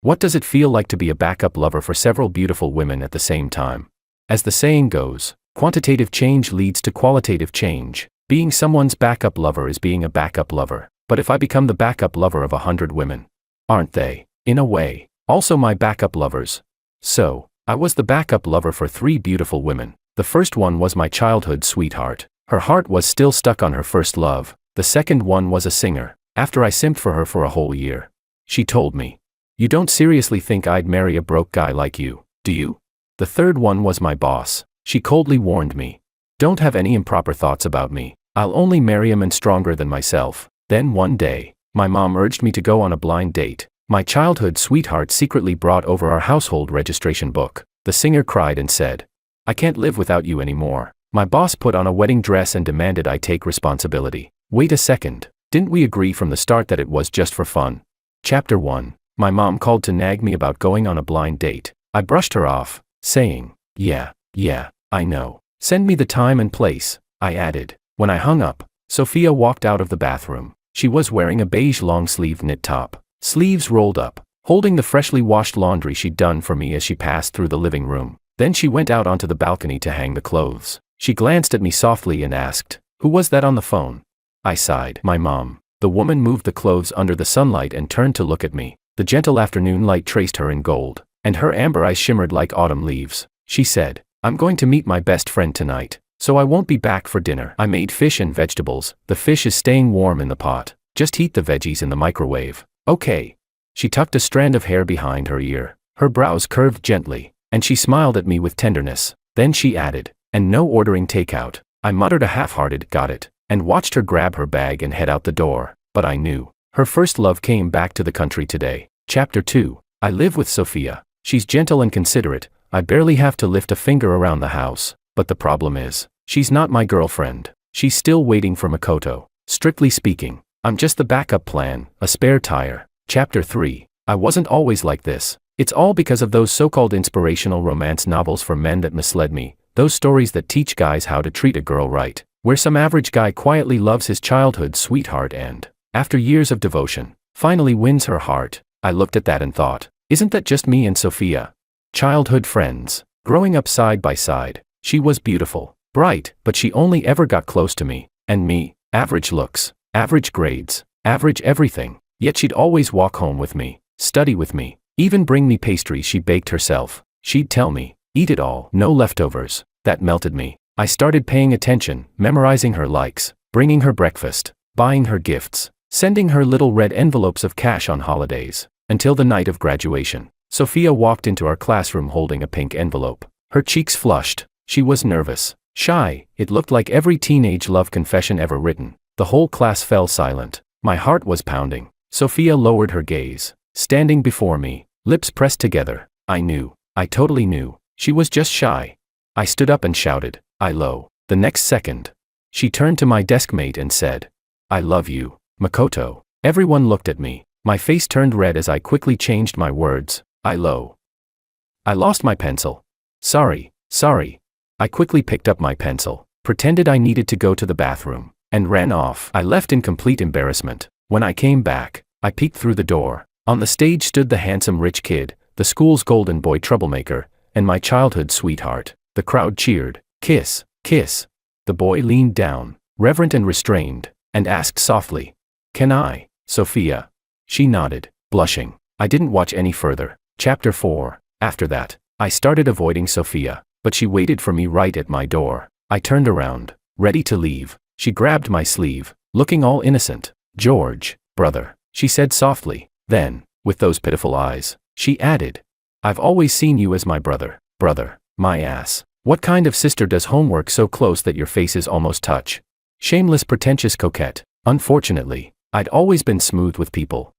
What does it feel like to be a backup lover for several beautiful women at the same time? As the saying goes, quantitative change leads to qualitative change. Being someone's backup lover is being a backup lover. But if I become the backup lover of 100 women, aren't they, in a way, also my backup lovers? So, I was the backup lover for 3 beautiful women. The first one was my childhood sweetheart. Her heart was still stuck on her first love. The second one was a singer. After I simped for her for a whole year, she told me, "You don't seriously think I'd marry a broke guy like you, do you?" The third one was my boss. She coldly warned me, "Don't have any improper thoughts about me. I'll only marry a man stronger than myself." Then one day, my mom urged me to go on a blind date. My childhood sweetheart secretly brought over our household registration book. The singer cried and said, "I can't live without you anymore." My boss put on a wedding dress and demanded I take responsibility. Wait a second, didn't we agree from the start that it was just for fun? Chapter 1. My mom called to nag me about going on a blind date. I brushed her off, saying, Yeah, I know. Send me the time and place," I added. When I hung up, Sophia walked out of the bathroom. She was wearing a beige long-sleeved knit top, sleeves rolled up, holding the freshly washed laundry she'd done for me as she passed through the living room. Then she went out onto the balcony to hang the clothes. She glanced at me softly and asked, "Who was that on the phone?" I sighed. "My mom." The woman moved the clothes under the sunlight and turned to look at me. The gentle afternoon light traced her in gold, and her amber eyes shimmered like autumn leaves. She said, "I'm going to meet my best friend tonight, so I won't be back for dinner. I made fish and vegetables. The fish is staying warm in the pot. Just heat the veggies in the microwave." "Okay." She tucked a strand of hair behind her ear. Her brows curved gently, and she smiled at me with tenderness. Then she added, "And no ordering takeout." I muttered a half-hearted "got it," and watched her grab her bag and head out the door. But I knew. Her first love came back to the country today. Chapter 2. I live with Sophia. She's gentle and considerate. I barely have to lift a finger around the house. But the problem is, she's not my girlfriend. She's still waiting for Makoto. Strictly speaking, I'm just the backup plan, a spare tire. Chapter 3. I wasn't always like this. It's all because of those so-called inspirational romance novels for men that misled me. Those stories that teach guys how to treat a girl right. Where some average guy quietly loves his childhood sweetheart and, after years of devotion, finally wins her heart. I looked at that and thought, isn't that just me and Sophia? Childhood friends, growing up side by side. She was beautiful, bright, but she only ever got close to me. And me, average looks, average grades, average everything. Yet she'd always walk home with me, study with me, even bring me pastries she baked herself. She'd tell me, "Eat it all, no leftovers." That melted me. I started paying attention, memorizing her likes, bringing her breakfast, buying her gifts, sending her little red envelopes of cash on holidays. Until the night of graduation, Sophia walked into our classroom holding a pink envelope. Her cheeks flushed. She was nervous, shy. It looked like every teenage love confession ever written. The whole class fell silent. My heart was pounding. Sophia lowered her gaze, standing before me, lips pressed together. I knew. I totally knew. She was just shy. I stood up and shouted, "I lo." The next second, she turned to my deskmate and said, "I love you, Makoto." Everyone looked at me. My face turned red as I quickly changed my words. "I lo." I lost my pencil. Sorry. I quickly picked up my pencil, pretended I needed to go to the bathroom, and ran off. I left in complete embarrassment. When I came back, I peeked through the door. On the stage stood the handsome rich kid, the school's golden boy troublemaker, and my childhood sweetheart. The crowd cheered. "Kiss, kiss." The boy leaned down, reverent and restrained, and asked softly, "Can I, Sophia?" She nodded, blushing. I didn't watch any further. Chapter 4. After that, I started avoiding Sophia, but she waited for me right at my door. I turned around, ready to leave. She grabbed my sleeve, looking all innocent. "George, brother," she said softly. Then, with those pitiful eyes, she added, "I've always seen you as my brother." Brother, my ass. What kind of sister does homework so close that your faces almost touch? Shameless pretentious coquette. Unfortunately, I'd always been smooth with people.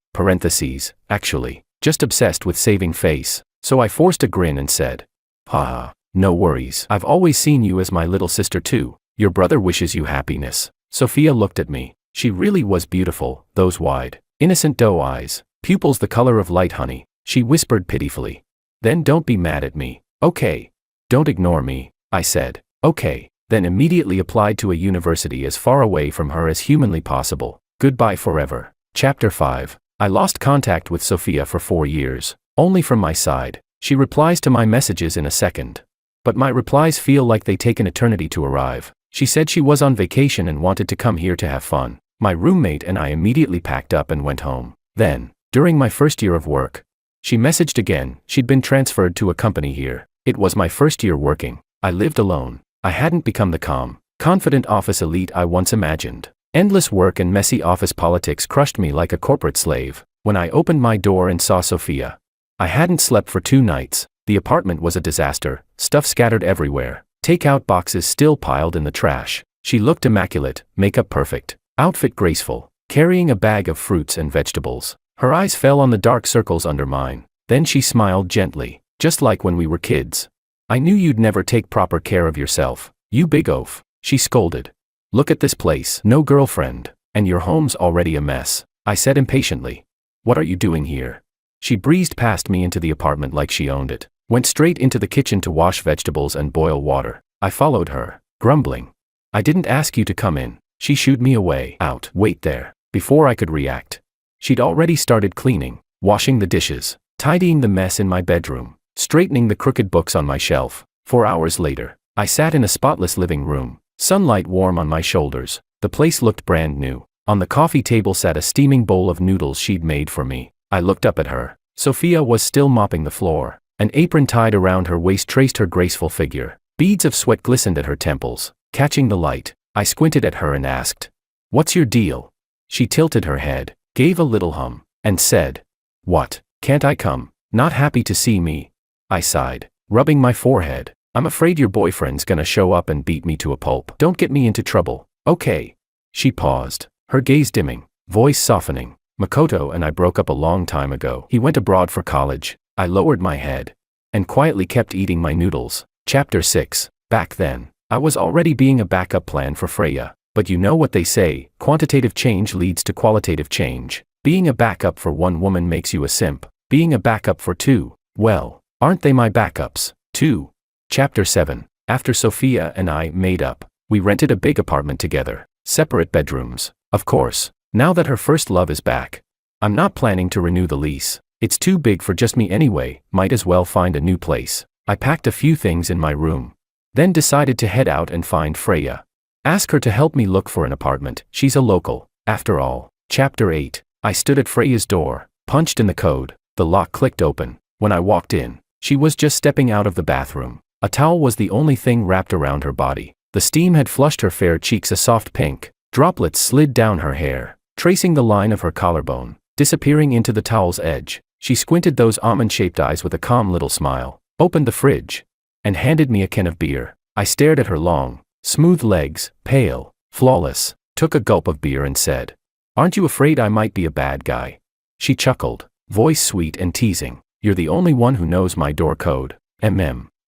Actually, just obsessed with saving face. So I forced a grin and said, "Haha, no worries. I've always seen you as my little sister too. Your brother wishes you happiness." Sophia looked at me. She really was beautiful, those wide, innocent doe eyes, pupils the color of light honey. She whispered pitifully, "Then don't be mad at me, okay? Don't ignore me." I said, "Okay," then immediately applied to a university as far away from her as humanly possible. Goodbye forever. Chapter 5. I lost contact with Sophia for 4 years. Only from my side. She replies to my messages in a second. But my replies feel like they take an eternity to arrive. She said she was on vacation and wanted to come here to have fun. My roommate and I immediately packed up and went home. Then, during my first year of work, she messaged again. She'd been transferred to a company here. It was my first year working. I lived alone. I hadn't become the calm, confident office elite I once imagined. Endless work and messy office politics crushed me like a corporate slave. When I opened my door and saw Sophia, I hadn't slept for 2 nights. The apartment was a disaster, stuff scattered everywhere, takeout boxes still piled in the trash. She looked immaculate, makeup perfect, outfit graceful, carrying a bag of fruits and vegetables. Her eyes fell on the dark circles under mine. Then she smiled gently, just like when we were kids. I knew you'd never take proper care of yourself, you big oaf, she scolded. Look at this place, no girlfriend, and your home's already a mess, I said impatiently. What are you doing here? She breezed past me into the apartment like she owned it, went straight into the kitchen to wash vegetables and boil water. I followed her, grumbling. I didn't ask you to come in. She shooed me away. Out. Wait there. Before I could react, she'd already started cleaning, washing the dishes, tidying the mess in my bedroom, straightening the crooked books on my shelf. 4 hours later, I sat in a spotless living room, sunlight warm on my shoulders. The place looked brand new. On the coffee table sat a steaming bowl of noodles she'd made for me. I looked up at her. Sophia was still mopping the floor. An apron tied around her waist traced her graceful figure. Beads of sweat glistened at her temples, catching the light. I squinted at her and asked, "What's your deal?" She tilted her head, gave a little hum, and said, "What, can't I come? Not happy to see me?" I sighed, rubbing my forehead. "I'm afraid your boyfriend's gonna show up and beat me to a pulp. Don't get me into trouble, okay?" She paused, her gaze dimming, voice softening. "Makoto and I broke up a long time ago. He went abroad for college." I lowered my head and quietly kept eating my noodles. Chapter 6. Back then, I was already being a backup plan for Freya. But you know what they say, quantitative change leads to qualitative change. Being a backup for one woman makes you a simp. Being a backup for 2, well, aren't they my backups, too? Chapter 7. After Sophia and I made up, we rented a big apartment together, separate bedrooms. Of course, now that her first love is back, I'm not planning to renew the lease. It's too big for just me anyway, might as well find a new place. I packed a few things in my room, then decided to head out and find Freya. Ask her to help me look for an apartment. She's a local, after all. Chapter 8. I stood at Freya's door, punched in the code. The lock clicked open. When I walked in, she was just stepping out of the bathroom. A towel was the only thing wrapped around her body. The steam had flushed her fair cheeks a soft pink. Droplets slid down her hair, tracing the line of her collarbone, disappearing into the towel's edge. She squinted those almond-shaped eyes with a calm little smile, opened the fridge, and handed me a can of beer. I stared at her long, smooth legs, pale, flawless, took a gulp of beer and said, "Aren't you afraid I might be a bad guy?" She chuckled, voice sweet and teasing. "You're the only one who knows my door code."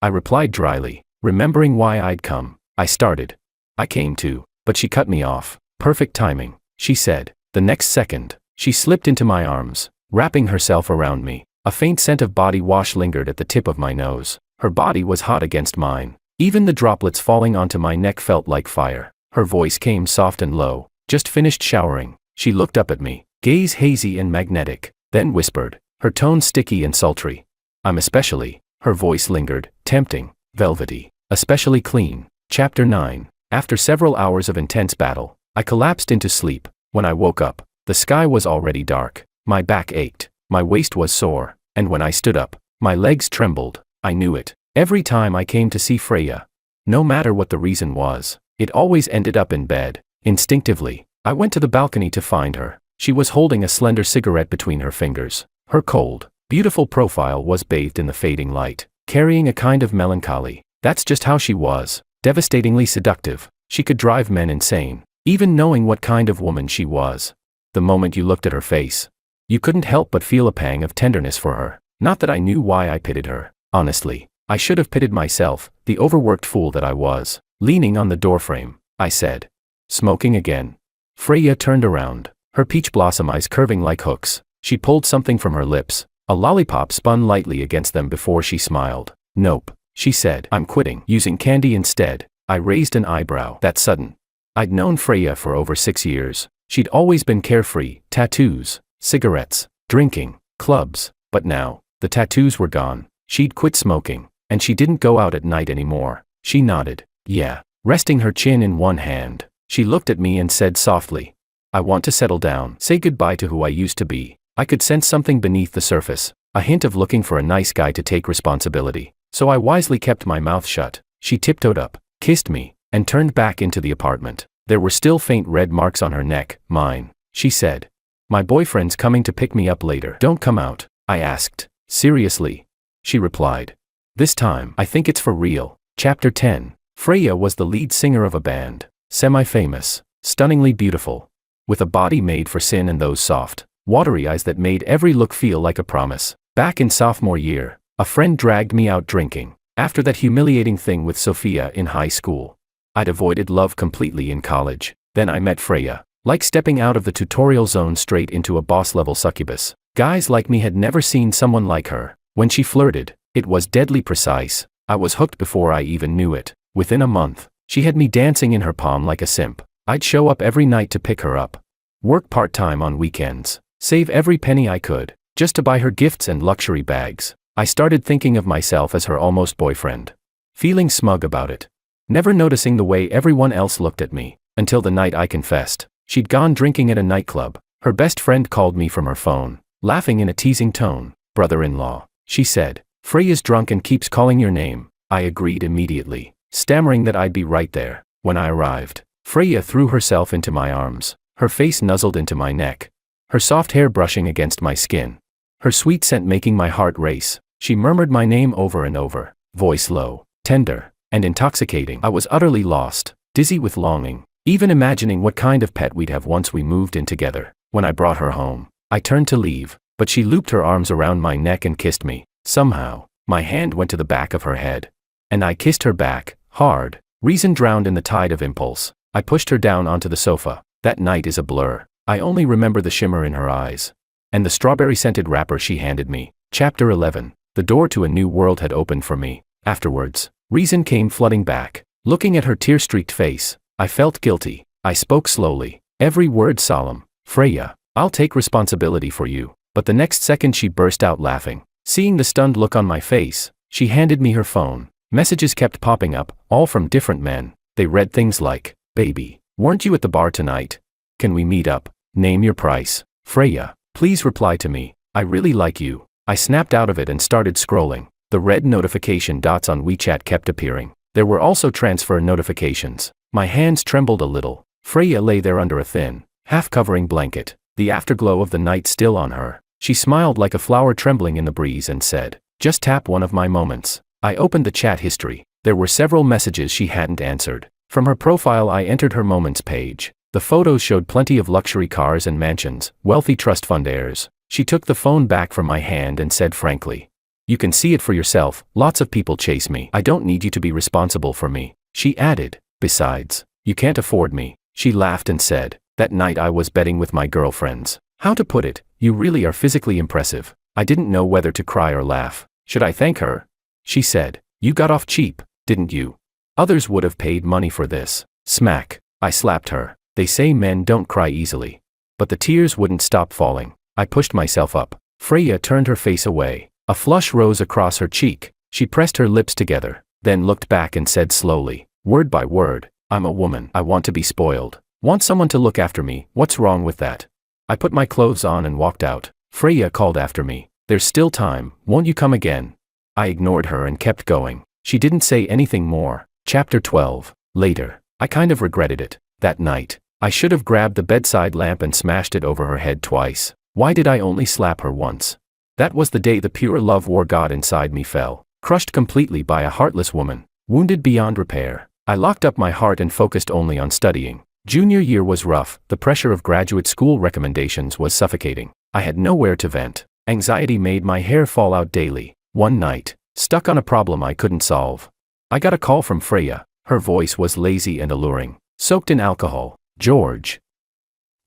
I replied dryly, remembering why I'd come. I started. "I came too," but she cut me off. "Perfect timing," she said. The next second, she slipped into my arms, wrapping herself around me. A faint scent of body wash lingered at the tip of my nose. Her body was hot against mine. Even the droplets falling onto my neck felt like fire. Her voice came soft and low. "Just finished showering." She looked up at me, gaze hazy and magnetic, then whispered, her tone sticky and sultry. "I'm especially," her voice lingered, tempting, velvety, "especially clean." Chapter 9. After several hours of intense battle, I collapsed into sleep. When I woke up, the sky was already dark. My back ached, my waist was sore, and when I stood up, my legs trembled. I knew it. Every time I came to see Freya, no matter what the reason was, it always ended up in bed. Instinctively, I went to the balcony to find her. She was holding a slender cigarette between her fingers. Her cold, beautiful profile was bathed in the fading light, carrying a kind of melancholy. That's just how she was, devastatingly seductive. She could drive men insane, even knowing what kind of woman she was. The moment you looked at her face, you couldn't help but feel a pang of tenderness for her. Not that I knew why I pitied her. Honestly, I should have pitied myself, the overworked fool that I was. Leaning on the doorframe, I said, "Smoking again?" Freya turned around, her peach blossom eyes curving like hooks. She pulled something from her lips. A lollipop spun lightly against them before she smiled. "Nope," she said. "I'm quitting. Using candy instead." I raised an eyebrow. That sudden. I'd known Freya for over 6 years. She'd always been carefree, tattoos, cigarettes, drinking, clubs. But now, The tattoos were gone. She'd quit smoking, and she didn't go out at night anymore. She nodded. Yeah. Resting her chin in one hand, she looked at me and said softly, I want to settle down, say goodbye to who I used to be. I could sense something beneath the surface, a hint of looking for a nice guy to take responsibility. So I wisely kept my mouth shut. She tiptoed up, kissed me, and turned back into the apartment. There were still faint red marks on her neck. Mine, she said. My boyfriend's coming to pick me up later. Don't come out, I asked. Seriously? She replied. This time, I think it's for real. Chapter 10. Freya was the lead singer of a band. Semi-famous, stunningly beautiful, with a body made for sin and those soft, watery eyes that made every look feel like a promise. Back in sophomore year, a friend dragged me out drinking, after that humiliating thing with Sophia in high school. I'd avoided love completely in college. Then I met Freya, like stepping out of the tutorial zone straight into a boss-level succubus. Guys like me had never seen someone like her. When she flirted, it was deadly precise. I was hooked before I even knew it. Within a month, she had me dancing in her palm like a simp. I'd show up every night to pick her up, work part-time on weekends, save every penny I could, just to buy her gifts and luxury bags. I started thinking of myself as her almost boyfriend, feeling smug about it, never noticing the way everyone else looked at me, until the night I confessed. She'd gone drinking at a nightclub. Her best friend called me from her phone, laughing in a teasing tone. Brother-in-law, she said, Freya's drunk and keeps calling your name. I agreed immediately, stammering that I'd be right there. When I arrived, Freya threw herself into my arms, her face nuzzled into my neck, her soft hair brushing against my skin, her sweet scent making my heart race. She murmured my name over and over, voice low, tender, and intoxicating. I was utterly lost, dizzy with longing, even imagining what kind of pet we'd have once we moved in together. When I brought her home, I turned to leave, but she looped her arms around my neck and kissed me. Somehow, my hand went to the back of her head, and I kissed her back, hard. Reason drowned in the tide of impulse. I pushed her down onto the sofa. That night is a blur. I only remember the shimmer in her eyes, and the strawberry-scented wrapper she handed me. Chapter 11. The door to a new world had opened for me. Afterwards, reason came flooding back. Looking at her tear-streaked face, I felt guilty. I spoke slowly, every word solemn. Freya, I'll take responsibility for you. But the next second she burst out laughing. Seeing the stunned look on my face, she handed me her phone. Messages kept popping up, all from different men. They read things like, Baby, weren't you at the bar tonight? Can we meet up? Name your price. Freya, please reply to me. I really like you. I snapped out of it and started scrolling. The red notification dots on WeChat kept appearing. There were also transfer notifications. My hands trembled a little. Freya lay there under a thin, half-covering blanket, the afterglow of the night still on her. She smiled like a flower trembling in the breeze and said, Just tap one of my moments. I opened the chat history. There were several messages she hadn't answered. From her profile I entered her moments page. The photos showed plenty of luxury cars and mansions, wealthy trust fund heirs. She took the phone back from my hand and said frankly, You can see it for yourself, lots of people chase me. I don't need you to be responsible for me. She added, Besides, you can't afford me. She laughed and said, That night I was betting with my girlfriends. How to put it, you really are physically impressive. I didn't know whether to cry or laugh. Should I thank her? She said, You got off cheap, didn't you? Others would have paid money for this. Smack. I slapped her. They say men don't cry easily. But the tears wouldn't stop falling. I pushed myself up. Freya turned her face away. A flush rose across her cheek. She pressed her lips together, then looked back and said slowly, word by word, I'm a woman. I want to be spoiled. Want someone to look after me. What's wrong with that? I put my clothes on and walked out. Freya called after me. There's still time. Won't you come again? I ignored her and kept going. She didn't say anything more. Chapter 12. Later, I kind of regretted it. That night, I should have grabbed the bedside lamp and smashed it over her head twice. Why did I only slap her once? That was the day the pure love war god inside me fell, crushed completely by a heartless woman, wounded beyond repair. I locked up my heart and focused only on studying. Junior year was rough. The pressure of graduate school recommendations was suffocating. I had nowhere to vent. Anxiety made my hair fall out daily. One night, stuck on a problem I couldn't solve, I got a call from Freya. Her voice was lazy and alluring, soaked in alcohol. George,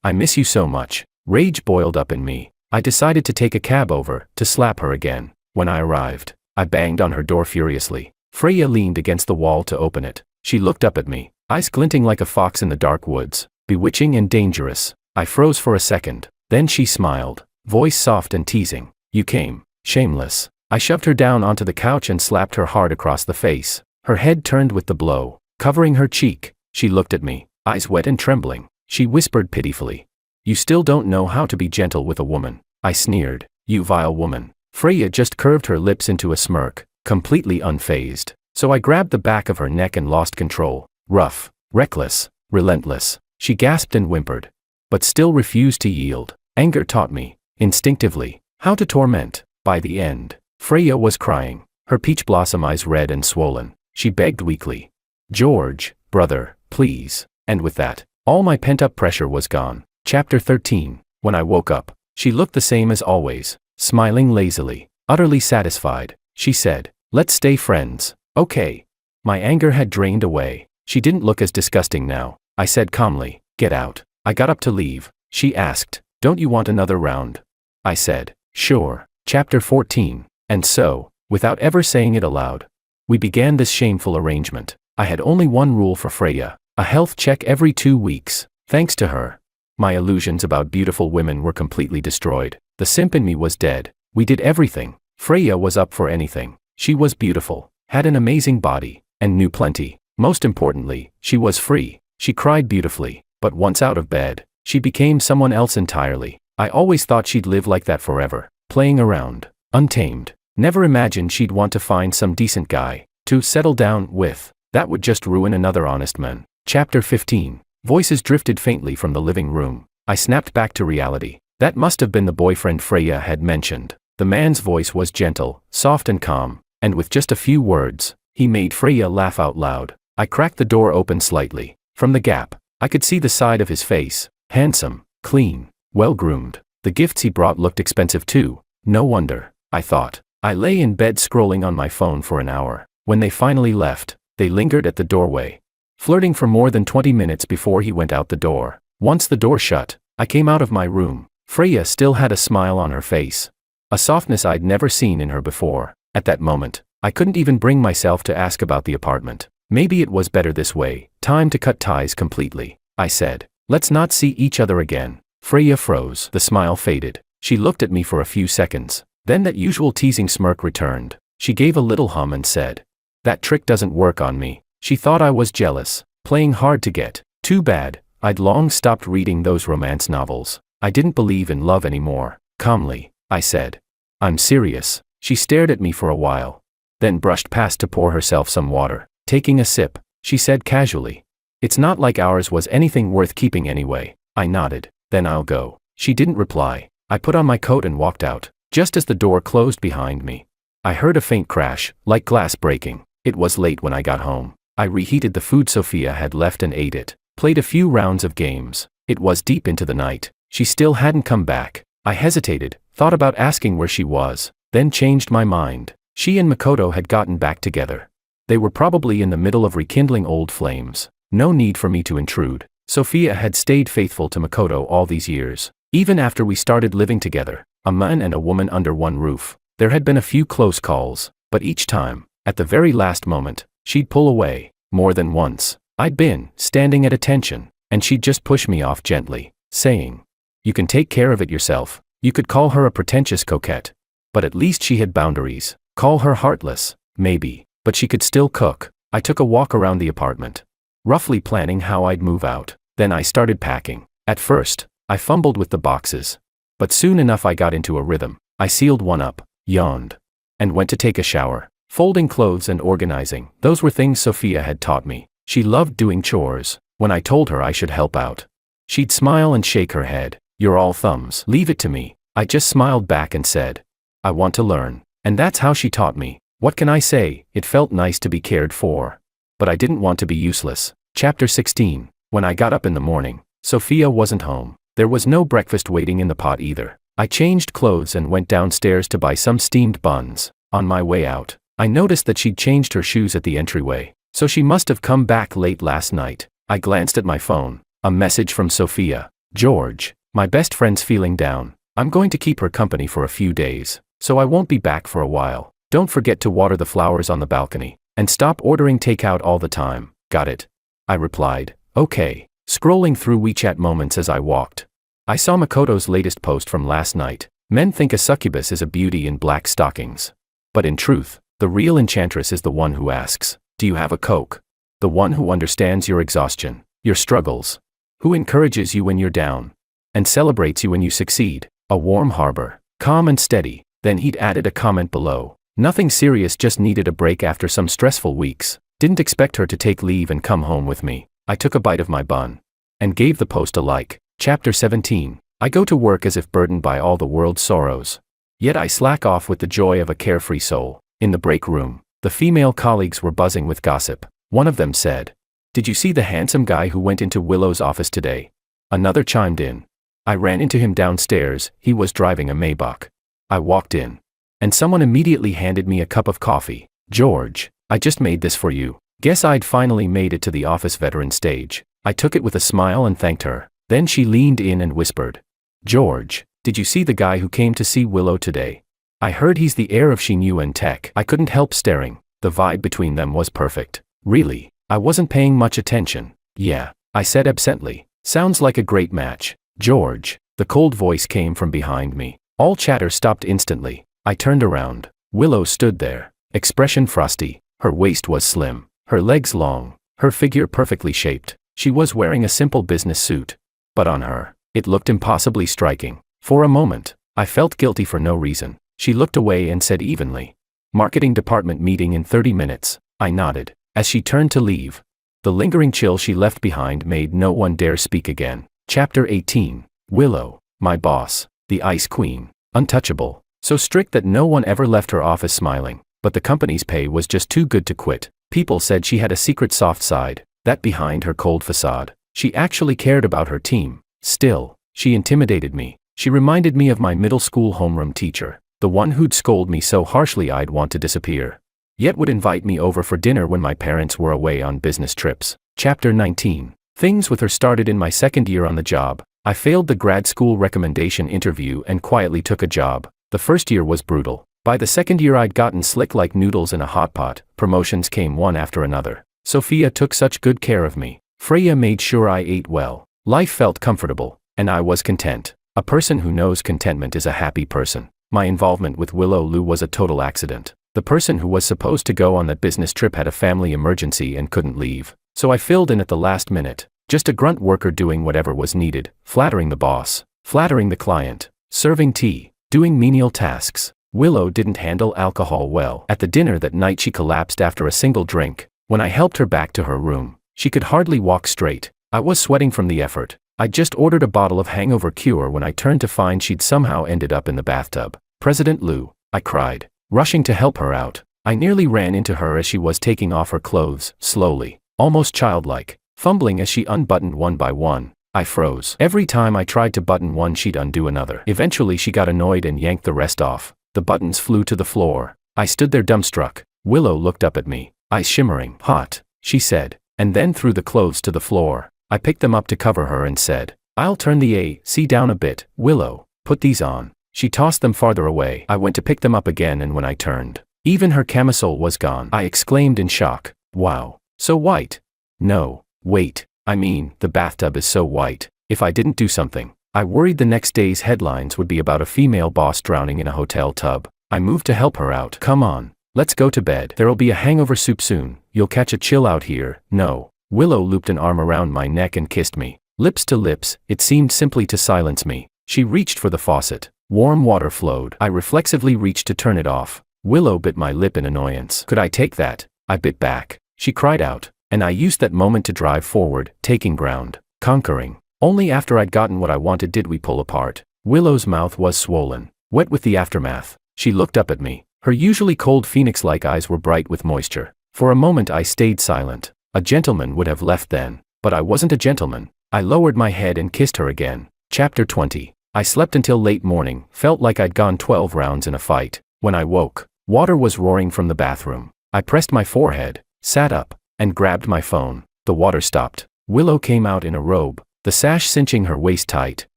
I miss you so much. Rage boiled up in me. I decided to take a cab over, to slap her again. When I arrived, I banged on her door furiously. Freya leaned against the wall to open it. She looked up at me, eyes glinting like a fox in the dark woods, bewitching and dangerous. I froze for a second. Then she smiled, voice soft and teasing. You came. Shameless. I shoved her down onto the couch and slapped her hard across the face. Her head turned with the blow, covering her cheek. She looked at me, eyes wet and trembling. She whispered pitifully. "You still don't know how to be gentle with a woman." I sneered. "You vile woman." Freya just curved her lips into a smirk, completely unfazed. So I grabbed the back of her neck and lost control. Rough, reckless, relentless. She gasped and whimpered, but still refused to yield. Anger taught me, instinctively, how to torment. By the end, Freya was crying, her peach blossom eyes red and swollen. She begged weakly, "George, brother, please." And with that, all my pent-up pressure was gone. Chapter 13. When I woke up, she looked the same as always, smiling lazily, utterly satisfied. She said, "Let's stay friends, okay?" My anger had drained away. She didn't look as disgusting now. I said calmly, "Get out." I got up to leave. She asked, "Don't you want another round?" I said, "Sure." Chapter 14. And so, without ever saying it aloud, we began this shameful arrangement. I had only one rule for Freya, a health check every 2 weeks. Thanks to her, my illusions about beautiful women were completely destroyed. The simp in me was dead. We did everything. Freya was up for anything. She was beautiful, had an amazing body, and knew plenty. Most importantly, she was free. She cried beautifully, but once out of bed, she became someone else entirely. I always thought she'd live like that forever, playing around, untamed. Never imagined she'd want to find some decent guy to settle down with. That would just ruin another honest man. Chapter 15. Voices drifted faintly from the living room. I snapped back to reality. That must have been the boyfriend Freya had mentioned. The man's voice was gentle, soft and calm, and with just a few words, he made Freya laugh out loud. I cracked the door open slightly. From the gap, I could see the side of his face. Handsome, clean, well-groomed. The gifts he brought looked expensive too. No wonder, I thought. I lay in bed scrolling on my phone for an hour. When they finally left, they lingered at the doorway, flirting for more than 20 minutes before he went out the door. Once the door shut, I came out of my room. Freya still had a smile on her face, a softness I'd never seen in her before. At that moment, I couldn't even bring myself to ask about the apartment. Maybe it was better this way. Time to cut ties completely. I said, "Let's not see each other again." Freya froze. The smile faded. She looked at me for a few seconds. Then that usual teasing smirk returned. She gave a little hum and said, "That trick doesn't work on me." She thought I was jealous, playing hard to get. Too bad. I'd long stopped reading those romance novels. I didn't believe in love anymore. Calmly, I said, "I'm serious." She stared at me for a while, then brushed past to pour herself some water. Taking a sip, she said casually, "It's not like ours was anything worth keeping anyway." I nodded. "Then I'll go." She didn't reply. I put on my coat and walked out. Just as the door closed behind me, I heard a faint crash, like glass breaking. It was late when I got home. I reheated the food Sophia had left and ate it. Played a few rounds of games. It was deep into the night. She still hadn't come back. I hesitated, thought about asking where she was, then changed my mind. She and Makoto had gotten back together. They were probably in the middle of rekindling old flames. No need for me to intrude. Sophia had stayed faithful to Makoto all these years. Even after we started living together, a man and a woman under one roof, there had been a few close calls, but each time, at the very last moment, she'd pull away. More than once, I'd been standing at attention, and she'd just push me off gently, saying, "You can take care of it yourself." You could call her a pretentious coquette, but at least she had boundaries. Call her heartless, maybe, but she could still cook. I took a walk around the apartment, roughly planning how I'd move out. Then I started packing. At first, I fumbled with the boxes, but soon enough I got into a rhythm. I sealed one up, yawned, and went to take a shower. Folding clothes and organizing, those were things Sophia had taught me. She loved doing chores. When I told her I should help out, she'd smile and shake her head. "You're all thumbs. Leave it to me." I just smiled back and said, "I want to learn." And that's how she taught me. What can I say? It felt nice to be cared for. But I didn't want to be useless. Chapter 16. When I got up in the morning, Sophia wasn't home. There was no breakfast waiting in the pot either. I changed clothes and went downstairs to buy some steamed buns. On my way out, I noticed that she'd changed her shoes at the entryway, so she must have come back late last night. I glanced at my phone. A message from Sophia. "George, my best friend's feeling down. I'm going to keep her company for a few days, so I won't be back for a while. Don't forget to water the flowers on the balcony, and stop ordering takeout all the time. Got it?" I replied, "Okay." Scrolling through WeChat moments as I walked, I saw Makoto's latest post from last night. Men think a succubus is a beauty in black stockings. But in truth, the real enchantress is the one who asks, "Do you have a Coke?" The one who understands your exhaustion, your struggles. Who encourages you when you're down. And celebrates you when you succeed. A warm harbor, calm and steady. Then he'd added a comment below. Nothing serious, just needed a break after some stressful weeks. Didn't expect her to take leave and come home with me. I took a bite of my bun. And gave the post a like. Chapter 17. I go to work as if burdened by all the world's sorrows. Yet I slack off with the joy of a carefree soul. In the break room, the female colleagues were buzzing with gossip. One of them said, "Did you see the handsome guy who went into Willow's office today?" Another chimed in, "I ran into him downstairs, he was driving a Maybach." I walked in. And someone immediately handed me a cup of coffee. "George, I just made this for you." Guess I'd finally made it to the office veteran stage. I took it with a smile and thanked her. Then she leaned in and whispered, "George, did you see the guy who came to see Willow today? I heard he's the heir of Shinyu and Tech." I couldn't help staring. The vibe between them was perfect. Really, I wasn't paying much attention. "Yeah," I said absently. "Sounds like a great match." "George," the cold voice came from behind me. All chatter stopped instantly. I turned around. Willow stood there, expression frosty. Her waist was slim, her legs long, her figure perfectly shaped. She was wearing a simple business suit. But on her, it looked impossibly striking. For a moment, I felt guilty for no reason. She looked away and said evenly, "Marketing department meeting in 30 minutes. I nodded. As she turned to leave, the lingering chill she left behind made no one dare speak again. Chapter 18. Willow, my boss, the Ice Queen, untouchable, so strict that no one ever left her office smiling, but the company's pay was just too good to quit. People said she had a secret soft side, that behind her cold facade, she actually cared about her team. Still, she intimidated me. She reminded me of my middle school homeroom teacher, the one who'd scold me so harshly I'd want to disappear, yet would invite me over for dinner when my parents were away on business trips. Chapter 19. Things with her started in my second year on the job. I failed the grad school recommendation interview and quietly took a job. The first year was brutal. By the second year I'd gotten slick like noodles in a hot pot. Promotions came one after another. Sophia took such good care of me. Freya made sure I ate well. Life felt comfortable, and I was content. A person who knows contentment is a happy person. My involvement with Willow Lu was a total accident. The person who was supposed to go on that business trip had a family emergency and couldn't leave, so I filled in at the last minute. Just a grunt worker doing whatever was needed, flattering the boss, flattering the client, serving tea, doing menial tasks. Willow didn't handle alcohol well. At the dinner that night she collapsed after a single drink. When I helped her back to her room, she could hardly walk straight. I was sweating from the effort. I'd just ordered a bottle of hangover cure when I turned to find she'd somehow ended up in the bathtub. "President Lu," I cried, rushing to help her out. I nearly ran into her as she was taking off her clothes, slowly, almost childlike, fumbling as she unbuttoned one by one. I froze. Every time I tried to button one she'd undo another. Eventually she got annoyed and yanked the rest off. The buttons flew to the floor. I stood there dumbstruck. Willow looked up at me, eyes shimmering. "Hot," she said, and then threw the clothes to the floor. I picked them up to cover her and said, "I'll turn the AC down a bit, Willow, put these on." She tossed them farther away. I went to pick them up again and when I turned, even her camisole was gone. I exclaimed in shock, "Wow, so white." "No, wait, I mean, the bathtub is so white." If I didn't do something, I worried the next day's headlines would be about a female boss drowning in a hotel tub. I moved to help her out. "Come on, let's go to bed. There'll be a hangover soup soon. You'll catch a chill out here." "No." Willow looped an arm around my neck and kissed me. Lips to lips, it seemed simply to silence me. She reached for the faucet. Warm water flowed. I reflexively reached to turn it off. Willow bit my lip in annoyance. "Could I take that?" I bit back. She cried out, and I used that moment to drive forward, taking ground, conquering. Only after I'd gotten what I wanted did we pull apart. Willow's mouth was swollen, wet with the aftermath. She looked up at me. Her usually cold phoenix-like eyes were bright with moisture. For a moment I stayed silent. A gentleman would have left then, but I wasn't a gentleman. I lowered my head and kissed her again. Chapter 20. I slept until late morning, felt like I'd gone 12 rounds in a fight. When I woke, water was roaring from the bathroom. I pressed my forehead, sat up, and grabbed my phone. The water stopped. Willow came out in a robe, the sash cinching her waist tight.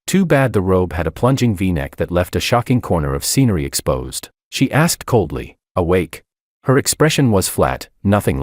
Too bad the robe had a plunging V-neck that left a shocking corner of scenery exposed. She asked coldly, "Awake?" Her expression was flat, nothing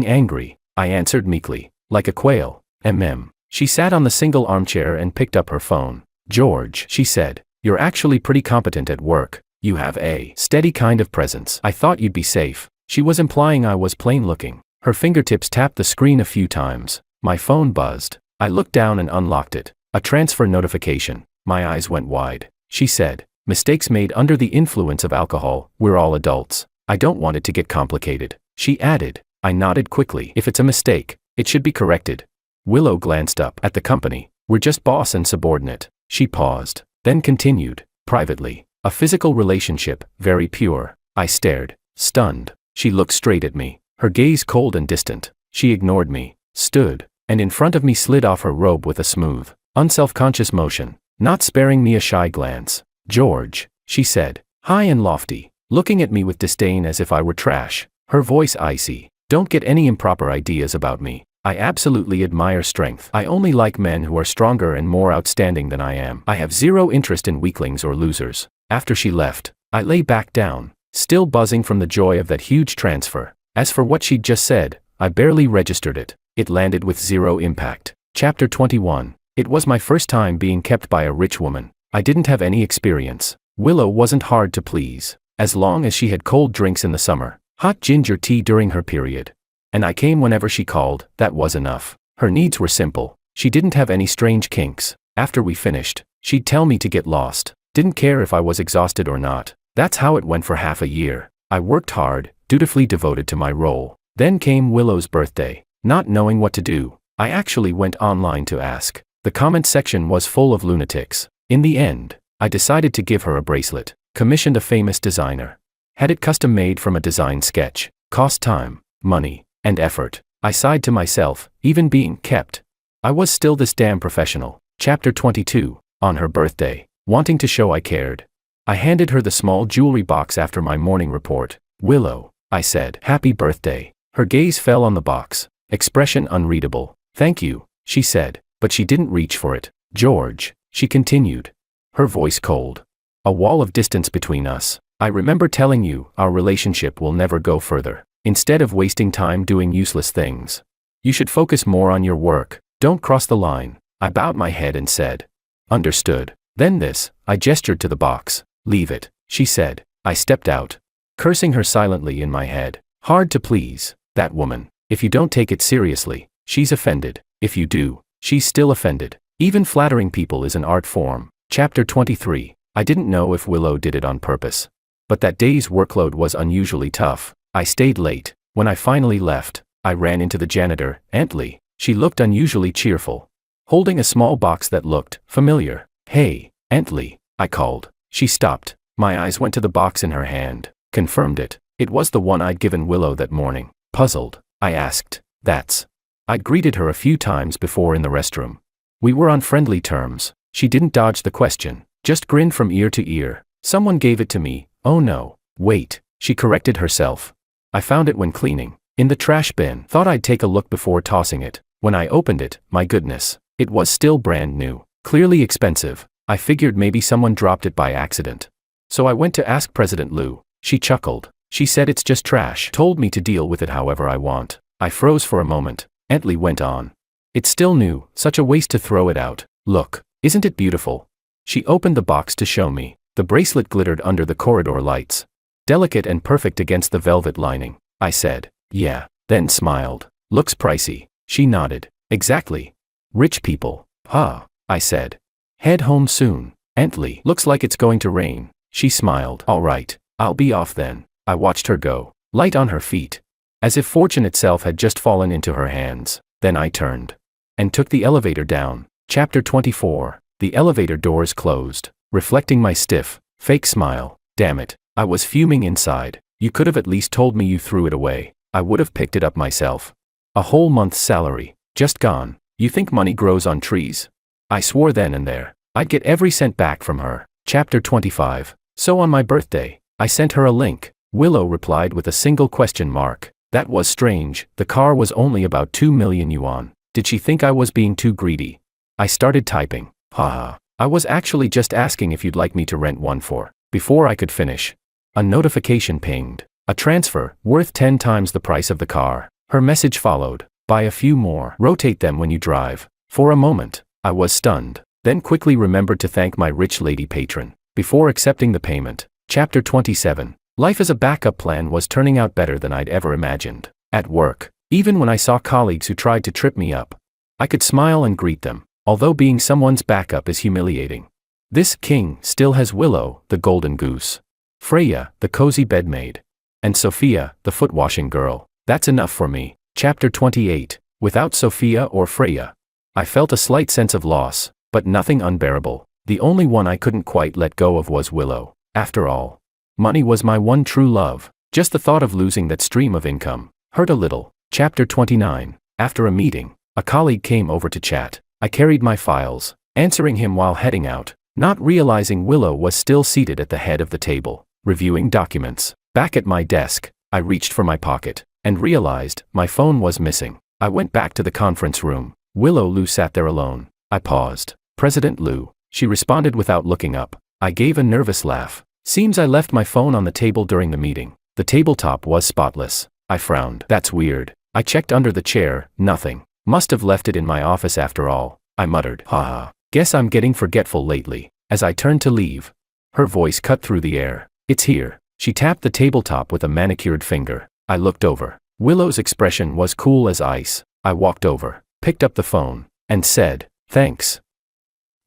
angry. I answered meekly, like a quail, "Mm." She sat on the single armchair and picked up her phone. "George," she said, You're actually pretty competent at work. You have a steady kind of presence. I thought you'd be safe. She was implying I was plain looking. Her fingertips tapped the screen a few times. My phone buzzed. I looked down and unlocked it. A transfer notification. My eyes went wide. She said, "Mistakes made under the influence of alcohol. We're all adults. I don't want it to get complicated." She added. I nodded quickly. If it's a mistake, it should be corrected. Willow glanced up at the company. "We're just boss and subordinate." She paused, then continued, "Privately. A physical relationship, very pure." I stared, stunned. She looked straight at me, her gaze cold and distant. She ignored me, stood, and in front of me slid off her robe with a smooth, unself-conscious motion, not sparing me a shy glance. "George," she said, high and lofty, looking at me with disdain as if I were trash, her voice icy. "Don't get any improper ideas about me. I absolutely admire strength. I only like men who are stronger and more outstanding than I am. I have zero interest in weaklings or losers." After she left, I lay back down, still buzzing from the joy of that huge transfer. As for what she'd just said, I barely registered it. It landed with zero impact. Chapter 21. It was my first time being kept by a rich woman. I didn't have any experience. Willow wasn't hard to please. As long as she had cold drinks in the summer, hot ginger tea during her period, and I came whenever she called, that was enough. Her needs were simple. She didn't have any strange kinks. After we finished, she'd tell me to get lost. Didn't care if I was exhausted or not. That's how it went for half a year. I worked hard, dutifully devoted to my role. Then came Willow's birthday. Not knowing what to do, I actually went online to ask. The comment section was full of lunatics. In the end, I decided to give her a bracelet. Commissioned a famous designer. Had it custom made from a design sketch. Cost time, money, and effort. I sighed to myself, even being kept. I was still this damn professional. Chapter 22. On her birthday, wanting to show I cared, I handed her the small jewelry box after my morning report. "Willow," I said, "happy birthday." Her gaze fell on the box, expression unreadable. "Thank you," she said, but she didn't reach for it. "George," she continued, her voice cold. A wall of distance between us. "I remember telling you, our relationship will never go further. Instead of wasting time doing useless things, you should focus more on your work. Don't cross the line." I bowed my head and said, "Understood." Then this, I gestured to the box. "Leave it," she said. I stepped out, cursing her silently in my head. Hard to please, that woman. If you don't take it seriously, she's offended. If you do, she's still offended. Even flattering people is an art form. Chapter 23. I didn't know if Willow did it on purpose, but that day's workload was unusually tough. I stayed late. When I finally left, I ran into the janitor, Aunt Lee. She looked unusually cheerful, holding a small box that looked familiar. "Hey, Aunt Lee," I called. She stopped. My eyes went to the box in her hand, confirmed it. It was the one I'd given Willow that morning. Puzzled, I asked, "That's..." I'd greeted her a few times before in the restroom. We were on friendly terms. She didn't dodge the question, just grinned from ear to ear. "Someone gave it to me." "Oh no, wait," she corrected herself. "I found it when cleaning. In the trash bin. Thought I'd take a look before tossing it." When I opened it, my goodness, it was still brand new. Clearly expensive. I figured maybe someone dropped it by accident. So I went to ask President Liu. She chuckled. She said it's just trash. Told me to deal with it however I want. I froze for a moment. Aunt Lee went on. "It's still new, such a waste to throw it out. Look, isn't it beautiful?" She opened the box to show me. The bracelet glittered under the corridor lights. Delicate and perfect against the velvet lining. I said, "Yeah," then smiled. "Looks pricey." She nodded. "Exactly. Rich people." "Huh," I said. "Head home soon." "Aunt Lee, looks like it's going to rain." She smiled. "All right, I'll be off then." I watched her go, light on her feet, as if fortune itself had just fallen into her hands. Then I turned and took the elevator down. Chapter 24. The elevator doors closed, reflecting my stiff, fake smile. Damn it, I was fuming inside. "You could have at least told me you threw it away. I would have picked it up myself." A whole month's salary, just gone. You think money grows on trees? I swore then and there, I'd get every cent back from her. Chapter 25. So on my birthday, I sent her a link. Willow replied with a single question mark. That was strange. The car was only about 2 million yuan. Did she think I was being too greedy? I started typing. Haha. I was actually just asking if you'd like me to rent one for. Before I could finish, a notification pinged. A transfer, worth 10 times the price of the car. Her message followed. Buy a few more. Rotate them when you drive. For a moment, I was stunned. then quickly remembered to thank my rich lady patron before accepting the payment. Chapter 27. Life as a backup plan was turning out better than I'd ever imagined. At work, even when I saw colleagues who tried to trip me up, I could smile and greet them, although being someone's backup is humiliating. This king still has Willow, the golden goose, Freya, the cozy bedmaid, and Sophia, the foot-washing girl. That's enough for me. Chapter 28. Without Sophia or Freya, I felt a slight sense of loss, but nothing unbearable. The only one I couldn't quite let go of was Willow. After all, money was my one true love. Just the thought of losing that stream of income hurt a little. Chapter 29. After a meeting, a colleague came over to chat. I carried my files, answering him while heading out, not realizing Willow was still seated at the head of the table, reviewing documents. Back at my desk, I reached for my pocket, and realized my phone was missing. I went back to the conference room. Willow Lou sat there alone. I paused. President Lou, she responded without looking up. I gave a nervous laugh. Seems I left my phone on the table during the meeting. The tabletop was spotless. I frowned. That's weird. I checked under the chair, nothing. Must have left it in my office after all. I muttered. Haha. Guess I'm getting forgetful lately. As I turned to leave, her voice cut through the air. It's here. She tapped the tabletop with a manicured finger. I looked over. Willow's expression was cool as ice. I walked over, picked up the phone, and said, "Thanks.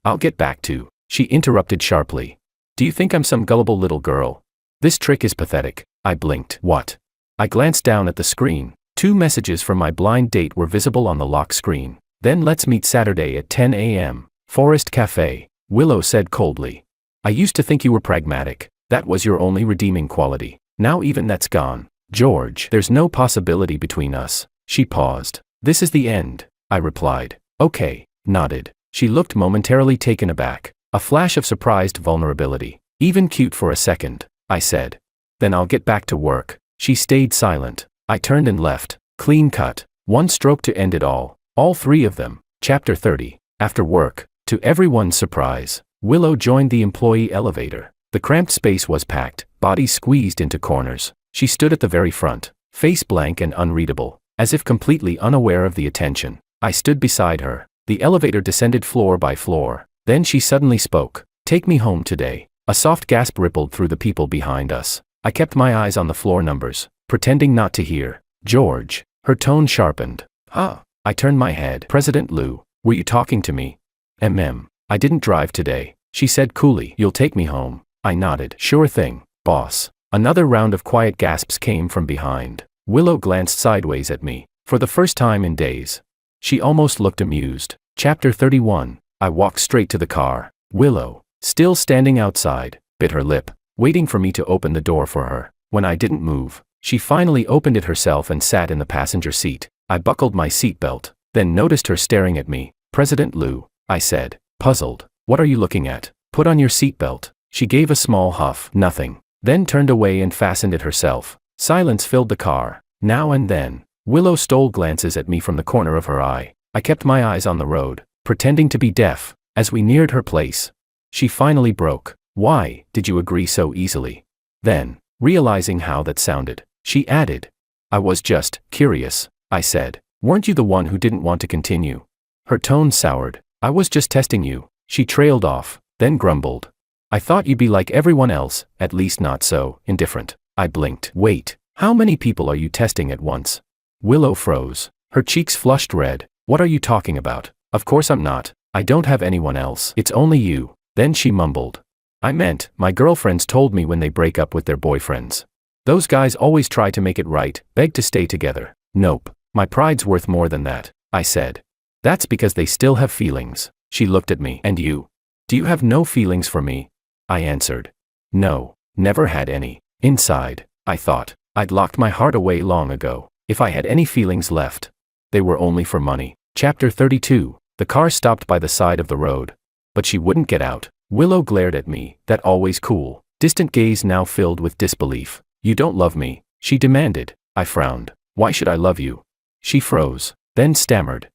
I'll get back to." She interrupted sharply. "Do you think I'm some gullible little girl? This trick is pathetic." I blinked. What? I glanced down at the screen. 2 messages from my blind date were visible on the lock screen. Then let's meet Saturday at 10 a.m. Forest Café, Willow said coldly. I used to think you were pragmatic. That was your only redeeming quality. Now even that's gone. George, there's no possibility between us. She paused. This is the end, I replied. Okay, nodded. She looked momentarily taken aback. A flash of surprised vulnerability. Even cute for a second, I said. Then I'll get back to work. She stayed silent. I turned and left. Clean cut. One stroke to end it all. All 3 of them. Chapter 30. After work, to everyone's surprise, Willow joined the employee elevator. The cramped space was packed, bodies squeezed into corners. She stood at the very front, face blank and unreadable, as if completely unaware of the attention. I stood beside her. The elevator descended floor by floor. Then she suddenly spoke. "Take me home today." A soft gasp rippled through the people behind us. I kept my eyes on the floor numbers, pretending not to hear. "George." Her tone sharpened. "Ah." I turned my head. "President Lou, were you talking to me?" I didn't drive today," she said coolly. "You'll take me home?" I nodded. "Sure thing, boss." Another round of quiet gasps came from behind. Willow glanced sideways at me, for the first time in days. She almost looked amused. Chapter 31. I walked straight to the car. Willow, still standing outside, bit her lip, waiting for me to open the door for her. When I didn't move, she finally opened it herself and sat in the passenger seat. I buckled my seatbelt, then noticed her staring at me. "President Lou," I said, puzzled. "What are you looking at?" "Put on your seatbelt." She gave a small huff. "Nothing." Then turned away and fastened it herself. Silence filled the car. Now and then, Willow stole glances at me from the corner of her eye. I kept my eyes on the road, pretending to be deaf. As we neared her place, she finally broke. "Why did you agree so easily?" Then, realizing how that sounded, she added, "I was just curious." I said, "Weren't you the one who didn't want to continue?" Her tone soured. "I was just testing you." She trailed off, then grumbled, "I thought you'd be like everyone else, at least not so indifferent." I blinked. "Wait, how many people are you testing at once?" Willow froze. Her cheeks flushed red. "What are you talking about? Of course I'm not. I don't have anyone else. It's only you." Then she mumbled, "I meant, my girlfriends told me when they break up with their boyfriends. Those guys always try to make it right, beg to stay together." "Nope. My pride's worth more than that," I said. "That's because they still have feelings." She looked at me. "And you? Do you have no feelings for me?" I answered, "No, never had any." Inside, I thought, I'd locked my heart away long ago. If I had any feelings left, they were only for money. Chapter 32. The car stopped by the side of the road. But she wouldn't get out. Willow glared at me, that always cool, distant gaze now filled with disbelief. "You don't love me?" she demanded. I frowned. "Why should I love you?" She froze, then stammered,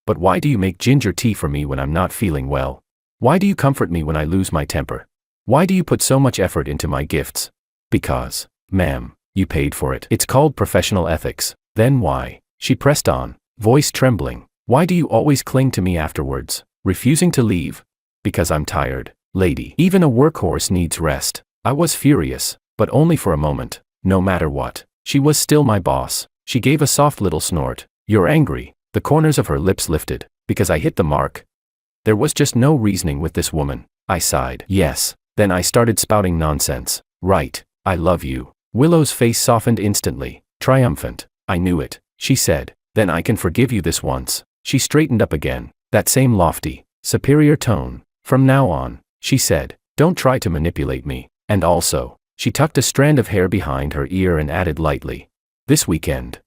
But why do you make ginger tea for me when I'm not feeling well? Why do you comfort me when I lose my temper? Why do you put so much effort into my gifts?" "Because, ma'am, you paid for it. It's called professional ethics." "Then why?" She pressed on, voice trembling. "Why do you always cling to me afterwards, refusing to leave?" Because I'm tired, lady. Even a workhorse needs rest. I was furious, but only for a moment. No matter what, she was still my boss. She gave a soft little snort. You're angry. The corners of her lips lifted. Because I hit the mark. There was just no reasoning with this woman. I sighed. Yes. Then I started spouting nonsense. Right. I love you. Willow's face softened instantly. Triumphant. I knew it, she said. Then I can forgive you this once. She straightened up again. That same lofty, superior tone. From now on, she said, don't try to manipulate me. And also, she tucked a strand of hair behind her ear and added lightly. This weekend.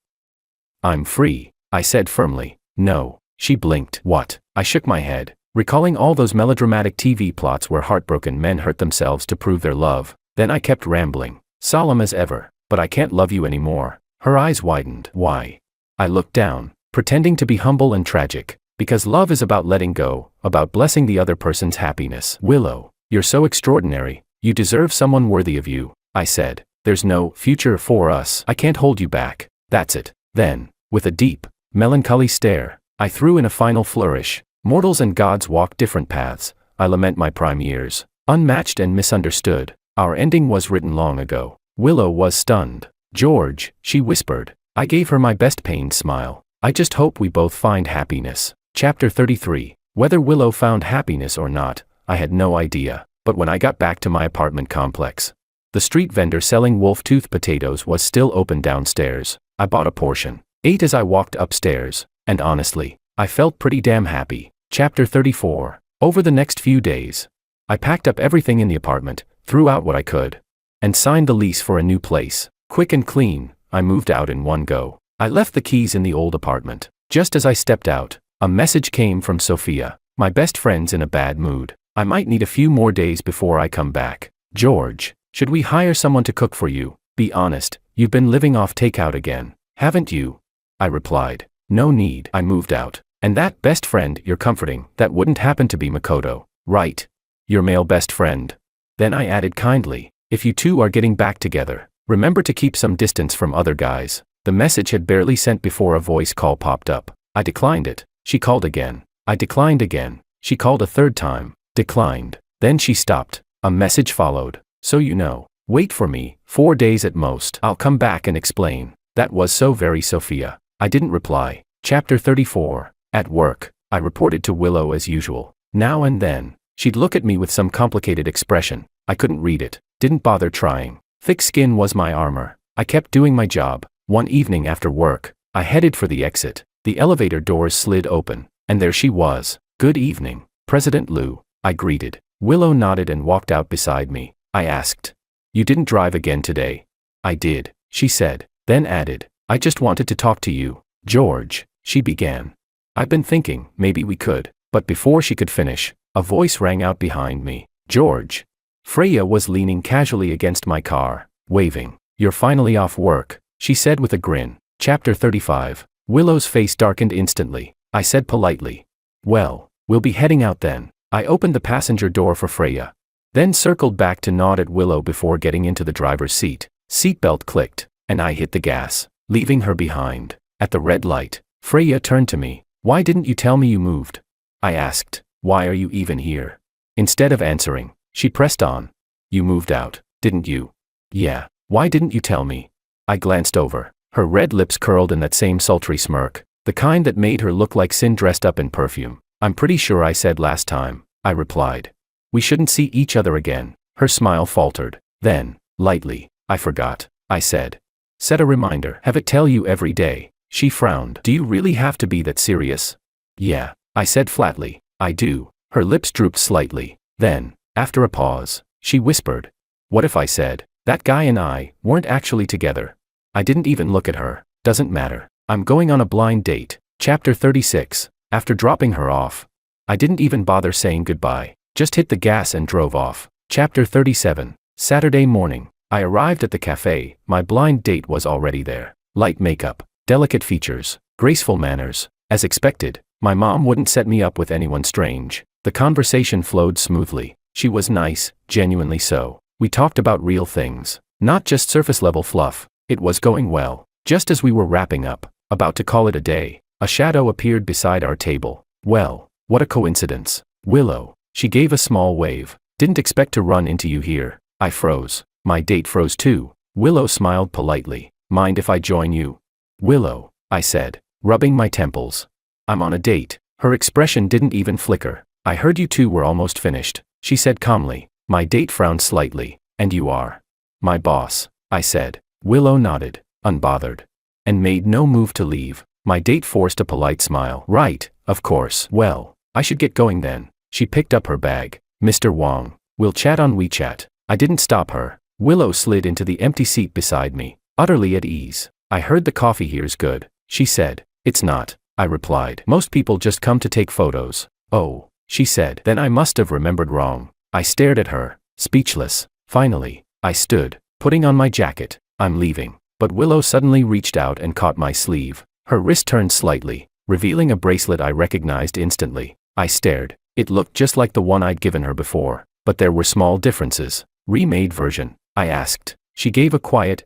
I'm free, I said firmly. No, she blinked. What? I shook my head, recalling all those melodramatic TV plots where heartbroken men hurt themselves to prove their love. Then I kept rambling, solemn as ever. But I can't love you anymore. Her eyes widened. Why? I looked down, pretending to be humble and tragic. Because love is about letting go, about blessing the other person's happiness. Willow, you're so extraordinary. You deserve someone worthy of you, I said. There's no future for us. I can't hold you back. That's it. Then, with a deep, melancholy stare, I threw in a final flourish. Mortals and gods walk different paths. I lament my prime years. Unmatched and misunderstood. Our ending was written long ago. Willow was stunned. George, she whispered. I gave her my best pained smile. I just hope we both find happiness. Chapter 33. Whether Willow found happiness or not, I had no idea. But when I got back to my apartment complex, the street vendor selling wolf-tooth potatoes was still open downstairs. I bought a portion, ate as I walked upstairs, and honestly, I felt pretty damn happy. Chapter 34. Over the next few days, I packed up everything in the apartment, threw out what I could, and signed the lease for a new place. Quick and clean, I moved out in one go. I left the keys in the old apartment. Just as I stepped out, a message came from Sophia. My best friend's in a bad mood. I might need a few more days before I come back. George, should we hire someone to cook for you? Be honest, you've been living off takeout again, haven't you? I replied. No need. I moved out. And that best friend you're comforting, that wouldn't happen to be Makoto, right? Your male best friend. Then I added kindly, if you two are getting back together, remember to keep some distance from other guys. The message had barely sent before a voice call popped up. I declined it. She called again. I declined again. She called a third time. Declined. Then she stopped. A message followed. So you know. Wait for me, 4 days at most. I'll come back and explain. That was so very Sophia. I didn't reply. Chapter 34. At work, I reported to Willow as usual. Now and then, she'd look at me with some complicated expression. I couldn't read it. Didn't bother trying. Thick skin was my armor. I kept doing my job. One evening after work, I headed for the exit. The elevator doors slid open, and there she was. Good evening, President Liu, I greeted. Willow nodded and walked out beside me. I asked, you didn't drive again today? I did, she said, then added, I just wanted to talk to you. George, she began. I've been thinking, maybe we could, but before she could finish, a voice rang out behind me. George. Freya was leaning casually against my car, waving. You're finally off work, she said with a grin. Chapter 35. Willow's face darkened instantly. I said politely, well, we'll be heading out then. I opened the passenger door for Freya, then circled back to nod at Willow before getting into the driver's seat. Seatbelt clicked, and I hit the gas, leaving her behind. At the red light, Freya turned to me. Why didn't you tell me you moved? I asked. Why are you even here? Instead of answering, she pressed on. You moved out, didn't you? Yeah. Why didn't you tell me? I glanced over. Her red lips curled in that same sultry smirk, the kind that made her look like sin dressed up in perfume. I'm pretty sure I said last time, I replied. We shouldn't see each other again. Her smile faltered. Then, lightly, I forgot, I said. Set a reminder. Have it tell you every day. She frowned. Do you really have to be that serious? Yeah, I said flatly. I do. Her lips drooped slightly. Then, after a pause, she whispered. What if I said, that guy and I weren't actually together? I didn't even look at her. Doesn't matter. I'm going on a blind date. Chapter 36. After dropping her off, I didn't even bother saying goodbye. Just hit the gas and drove off. Chapter 37. Saturday morning. I arrived at the cafe. My blind date was already there. Light makeup, delicate features, graceful manners. As expected, my mom wouldn't set me up with anyone strange. The conversation flowed smoothly. She was nice, genuinely so. We talked about real things, not just surface-level fluff. It was going well. Just as we were wrapping up, about to call it a day, a shadow appeared beside our table. Well, what a coincidence. Willow. She gave a small wave. Didn't expect to run into you here. I froze. My date froze too. Willow smiled politely. Mind if I join you? Willow, I said, rubbing my temples. I'm on a date. Her expression didn't even flicker. I heard you two were almost finished, she said calmly. My date frowned slightly. And you are? My boss, I said. Willow nodded, unbothered, and made no move to leave. My date forced a polite smile. Right, of course. Well, I should get going then. She picked up her bag. Mr. Wong, we'll chat on WeChat. I didn't stop her. Willow slid into the empty seat beside me, utterly at ease. I heard the coffee here's good, she said. It's not, I replied. Most people just come to take photos. Oh, she said. Then I must have remembered wrong. I stared at her, speechless. Finally, I stood, putting on my jacket. I'm leaving. But Willow suddenly reached out and caught my sleeve. Her wrist turned slightly, revealing a bracelet I recognized instantly. I stared. It looked just like the one I'd given her before, but there were small differences. Remade version, I asked. She gave a quiet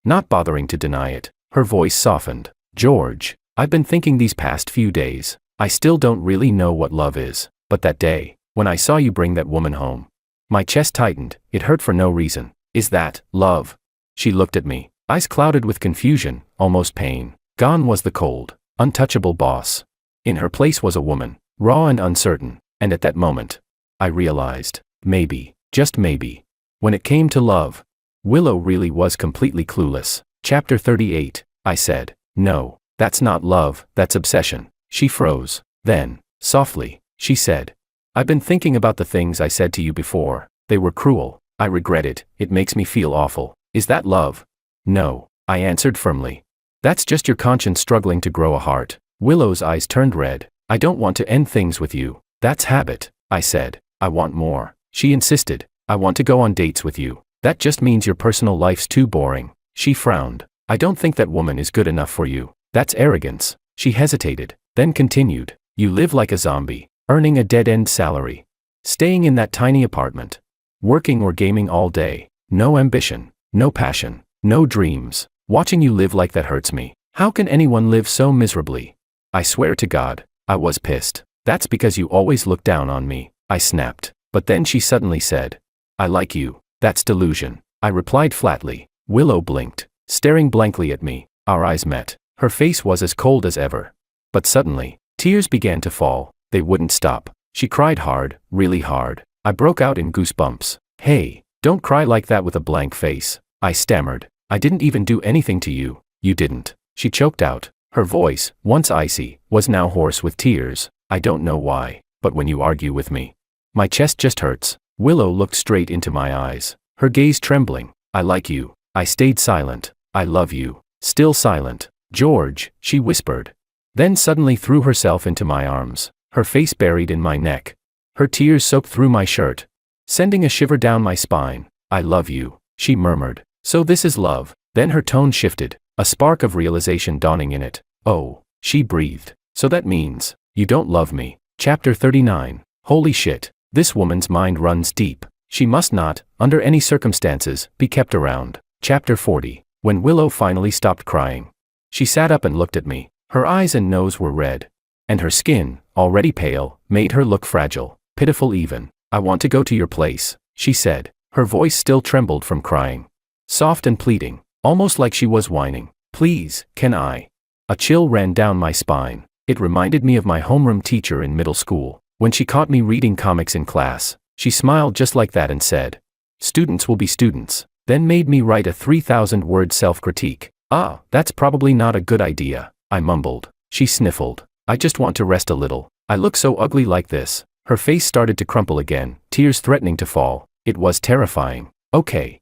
not bothering to deny it. Her voice softened. George, I've been thinking these past few days. I still don't really know what love is, but that day, when I saw you bring that woman home, my chest tightened. It hurt for no reason. Is that love? She looked at me, eyes clouded with confusion, almost pain. Gone was the cold, untouchable boss. In her place was a woman, raw and uncertain, and at that moment, I realized, maybe, just maybe, when it came to love, Willow really was completely clueless. Chapter 38, I said. No, that's not love, that's obsession. She froze. Then, softly, she said, I've been thinking about the things I said to you before. They were cruel. I regret it. It makes me feel awful. Is that love? No, I answered firmly. That's just your conscience struggling to grow a heart. Willow's eyes turned red. I don't want to end things with you. That's habit, I said. I want more. She insisted. I want to go on dates with you. That just means your personal life's too boring. She frowned. I don't think that woman is good enough for you. That's arrogance. She hesitated, then continued. You live like a zombie, earning a dead-end salary. Staying in that tiny apartment. Working or gaming all day. No ambition, no passion, no dreams. Watching you live like that hurts me. How can anyone live so miserably? I swear to God, I was pissed. That's because you always look down on me, I snapped. But then she suddenly said, I like you. That's delusion. I replied flatly. Willow blinked, staring blankly at me. Our eyes met. Her face was as cold as ever. But suddenly, tears began to fall. They wouldn't stop. She cried hard, really hard. I broke out in goosebumps. Hey, don't cry like that with a blank face, I stammered. I didn't even do anything to you. You didn't. She choked out. Her voice, once icy, was now hoarse with tears. I don't know why, but when you argue with me, my chest just hurts. Willow looked straight into my eyes, her gaze trembling. I like you. I stayed silent. I love you. Still silent. George, she whispered. Then suddenly threw herself into my arms, her face buried in my neck. Her tears soaked through my shirt, sending a shiver down my spine. I love you, she murmured. So this is love. Then her tone shifted, a spark of realization dawning in it. Oh, she breathed. So that means, you don't love me. Chapter 39. Holy shit. This woman's mind runs deep. She must not, under any circumstances, be kept around. Chapter 40. When Willow finally stopped crying, she sat up and looked at me. Her eyes and nose were red, and her skin, already pale, made her look fragile, pitiful even. I want to go to your place, she said. Her voice still trembled from crying. Soft and pleading, almost like she was whining. Please, can I? A chill ran down my spine. It reminded me of my homeroom teacher in middle school. When she caught me reading comics in class, she smiled just like that and said, students will be students, then made me write a 3,000-word self-critique. Ah, that's probably not a good idea, I mumbled. She sniffled. I just want to rest a little. I look so ugly like this. Her face started to crumple again, tears threatening to fall. It was terrifying. Okay,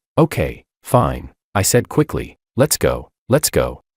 fine, I said quickly. Let's go.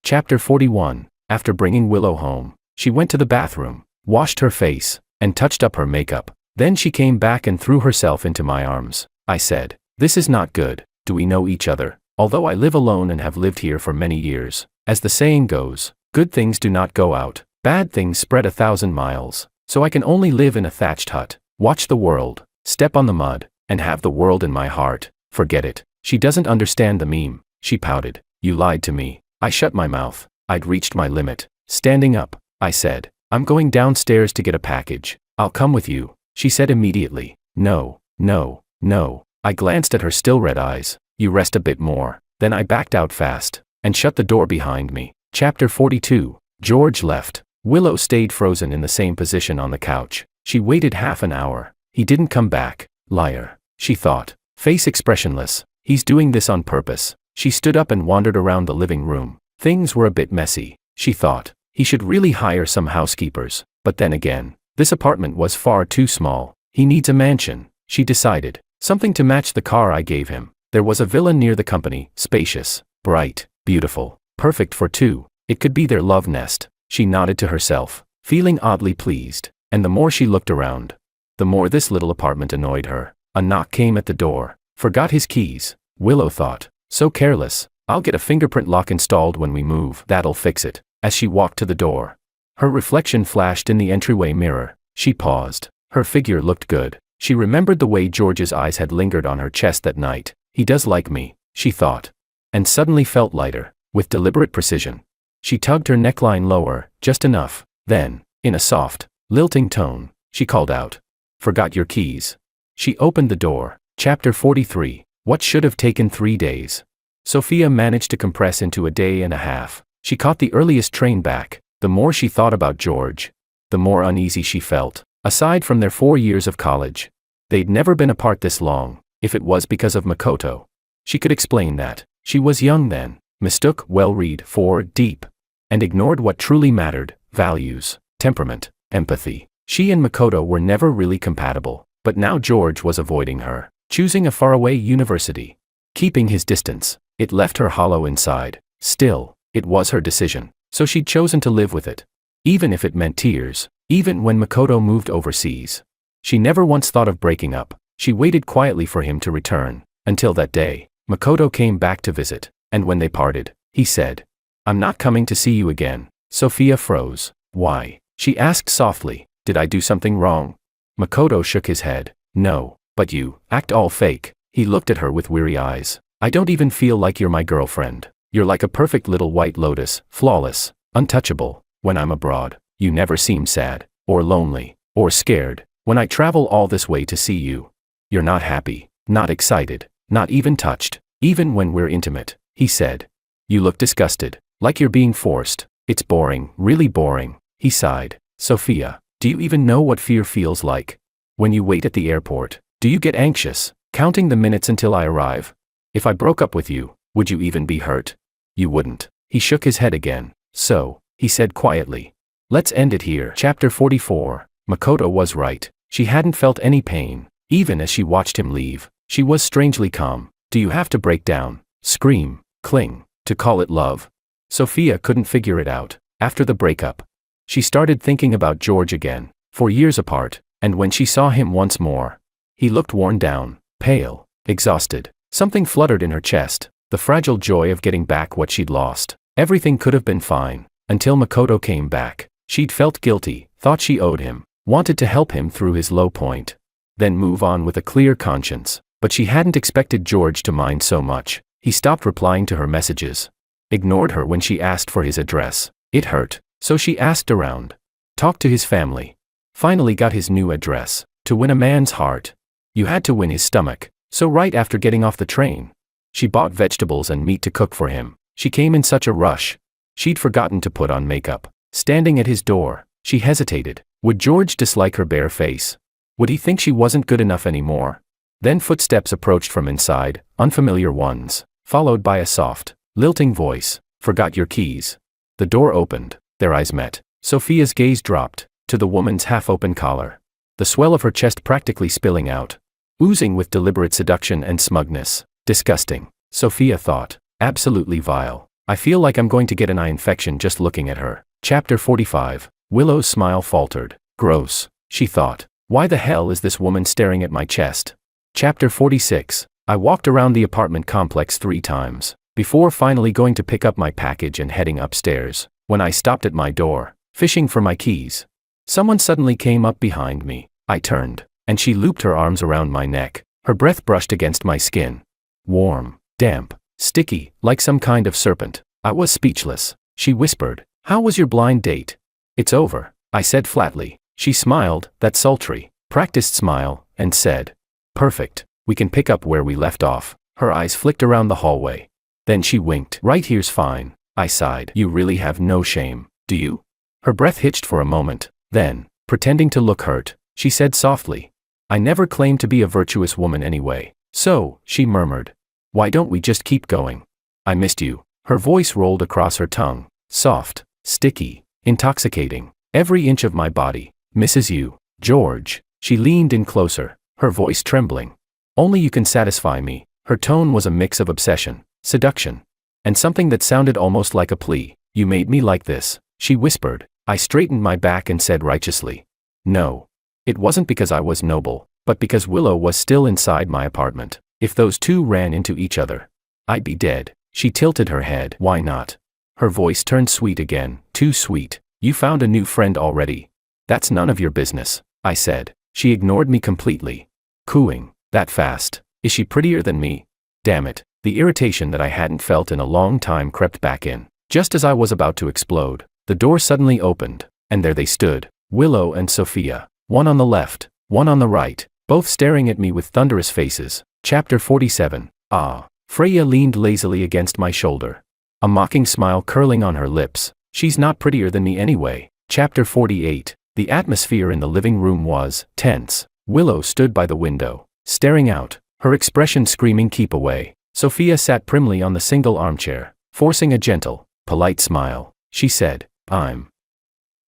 Chapter 41. After bringing Willow home, she went to the bathroom, washed her face, and touched up her makeup. Then she came back and threw herself into my arms. I said, this is not good. Do we know each other? Although I live alone and have lived here for many years, as the saying goes, good things do not go out, bad things spread 1,000 miles. So I can only live in a thatched hut, watch the world, step on the mud, and have the world in my heart. Forget it. She doesn't understand the meme. She pouted. You lied to me. I shut my mouth. I'd reached my limit. Standing up, I said, I'm going downstairs to get a package. I'll come with you. she said immediately. No, no, no. I glanced at her still red eyes. You rest a bit more. Then I backed out fast and shut the door behind me. Chapter 42. George left. Willow stayed frozen in the same position on the couch. She waited half an hour. He didn't come back. Liar, she thought. Face expressionless. He's doing this on purpose. She stood up and wandered around the living room. Things were a bit messy, she thought. He should really hire some housekeepers. But then again, this apartment was far too small. He needs a mansion, she decided. Something to match the car I gave him. There was a villa near the company, spacious, bright, beautiful, perfect for two. It could be their love nest. She nodded to herself, feeling oddly pleased. And the more she looked around, the more this little apartment annoyed her. A knock came at the door. Forgot his keys, Willow thought. So careless. I'll get a fingerprint lock installed when we move. That'll fix it. As she walked to the door, her reflection flashed in the entryway mirror. She paused. Her figure looked good. She remembered the way George's eyes had lingered on her chest that night. He does like me, she thought. And suddenly felt lighter. With deliberate precision, she tugged her neckline lower, just enough. Then, in a soft, lilting tone, she called out. Forgot your keys. She opened the door. Chapter 43. What should have taken 3 days. Sophia managed to compress into a day and a half. She caught the earliest train back. The more she thought about George, the more uneasy she felt. Aside from their 4 years of college, they'd never been apart this long. If it was because of Makoto, she could explain that. She was young then, mistook well-read for deep, and ignored what truly mattered: values, temperament, empathy. She and Makoto were never really compatible, but now George was avoiding her, choosing a faraway university, keeping his distance. It left her hollow inside. Still, it was her decision, so she'd chosen to live with it. Even if it meant tears, even when Makoto moved overseas. She never once thought of breaking up. She waited quietly for him to return. Until that day, Makoto came back to visit, and when they parted, he said, "I'm not coming to see you again." Sophia froze. Why? She asked softly. Did I do something wrong? Makoto shook his head. No, but you act all fake. He looked at her with weary eyes. I don't even feel like you're my girlfriend. You're like a perfect little white lotus, flawless, untouchable. When I'm abroad, you never seem sad, or lonely, or scared. When I travel all this way to see you, you're not happy, not excited, not even touched, even when we're intimate, he said. You look disgusted, like you're being forced. It's boring, really boring, he sighed. Sophia, do you even know what fear feels like? When you wait at the airport, do you get anxious, counting the minutes until I arrive? If I broke up with you, would you even be hurt? You wouldn't. He shook his head again. So, he said quietly, let's end it here. Chapter 44. Makoto was right. She hadn't felt any pain. Even as she watched him leave, she was strangely calm. Do you have to break down, scream, cling, to call it love? Sophia couldn't figure it out. After the breakup, she started thinking about George again. 4 years apart, and when she saw him once more, he looked worn down, pale, exhausted. Something fluttered in her chest, the fragile joy of getting back what she'd lost. Everything could have been fine, until Makoto came back. She'd felt guilty, thought she owed him, wanted to help him through his low point, then move on with a clear conscience. But she hadn't expected George to mind so much. He stopped replying to her messages, ignored her when she asked for his address. It hurt, so she asked around, talked to his family, finally got his new address. To win a man's heart, you had to win his stomach. So right after getting off the train, she bought vegetables and meat to cook for him. She came in such a rush. She'd forgotten to put on makeup. Standing at his door, she hesitated. Would George dislike her bare face? Would he think she wasn't good enough anymore? Then footsteps approached from inside, unfamiliar ones, followed by a soft, lilting voice. Forgot your keys. The door opened. Their eyes met. Sophia's gaze dropped to the woman's half-open collar, the swell of her chest practically spilling out, oozing with deliberate seduction and smugness. Disgusting, Sophia thought. Absolutely vile. I feel like I'm going to get an eye infection just looking at her. Chapter 45. Willow's smile faltered. Gross, she thought. Why the hell is this woman staring at my chest? Chapter 46. I walked around the apartment complex 3 times, before finally going to pick up my package and heading upstairs. When I stopped at my door, fishing for my keys, someone suddenly came up behind me. I turned, and she looped her arms around my neck. Her breath brushed against my skin. Warm, damp, sticky, like some kind of serpent. I was speechless. She whispered, "How was your blind date?" "It's over," I said flatly. She smiled, that sultry, practiced smile, and said, "Perfect. We can pick up where we left off." Her eyes flicked around the hallway. Then she winked. "Right here's fine." I sighed. "You really have no shame, do you?" Her breath hitched for a moment. Then, pretending to look hurt, she said softly, "I never claimed to be a virtuous woman anyway." "So," she murmured, "why don't we just keep going? I missed you." Her voice rolled across her tongue, soft, sticky, intoxicating. "Every inch of my body misses you, George." She leaned in closer, her voice trembling. "Only you can satisfy me." Her tone was a mix of obsession, seduction, and something that sounded almost like a plea. "You made me like this," she whispered. I straightened my back and said righteously, "No. It wasn't because I was noble, but because Willow was still inside my apartment. If those two ran into each other, I'd be dead." She tilted her head. "Why not?" Her voice turned sweet again, too sweet. "You found a new friend already." "That's none of your business," I said. She ignored me completely. Cooing. "That fast? Is she prettier than me?" Damn it. The irritation that I hadn't felt in a long time crept back in. Just as I was about to explode, the door suddenly opened, and there they stood, Willow and Sophia, one on the left, one on the right, both staring at me with thunderous faces. Chapter 47. Ah. Freya leaned lazily against my shoulder, a mocking smile curling on her lips. "She's not prettier than me anyway." Chapter 48. The atmosphere in the living room was tense. Willow stood by the window, staring out, her expression screaming keep away. Sophia sat primly on the single armchair, forcing a gentle, polite smile. She said, "I'm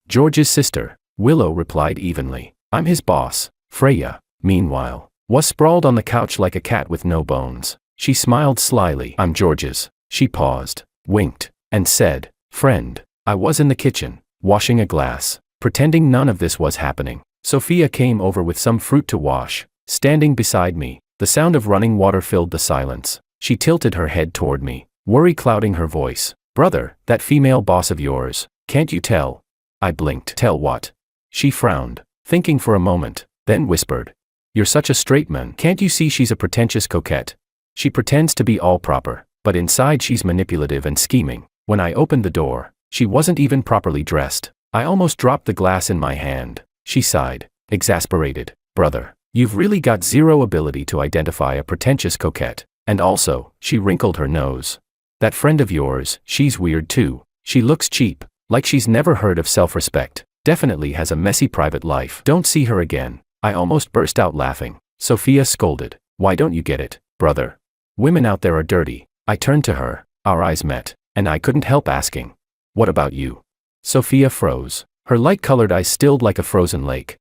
George's sister." Willow replied evenly, "I'm his boss." Freya, meanwhile, was sprawled on the couch like a cat with no bones. She smiled slyly. "I'm George's." She paused, winked, and said, "Friend." I was in the kitchen, washing a glass, pretending none of this was happening. Sophia came over with some fruit to wash, standing beside me. The sound of running water filled the silence. She tilted her head toward me, worry clouding her voice. "Brother, that female boss of yours, can't you tell?" I blinked. "Tell what?" She frowned, thinking for a moment, then whispered, "You're such a straight man. Can't you see she's a pretentious coquette? She pretends to be all proper, but inside she's manipulative and scheming." When I opened the door, she wasn't even properly dressed. I almost dropped the glass in my hand. She sighed, exasperated. "Brother, you've really got zero ability to identify a pretentious coquette. And also," she wrinkled her nose, "that friend of yours, she's weird too. She looks cheap, like she's never heard of self-respect. Definitely has a messy private life. Don't see her again." I almost burst out laughing. Sophia scolded, "Why don't you get it, brother? Women out there are dirty." I turned to her, our eyes met, and I couldn't help asking, "What about you?" Sophia froze, her light-colored eyes stilled like a frozen lake.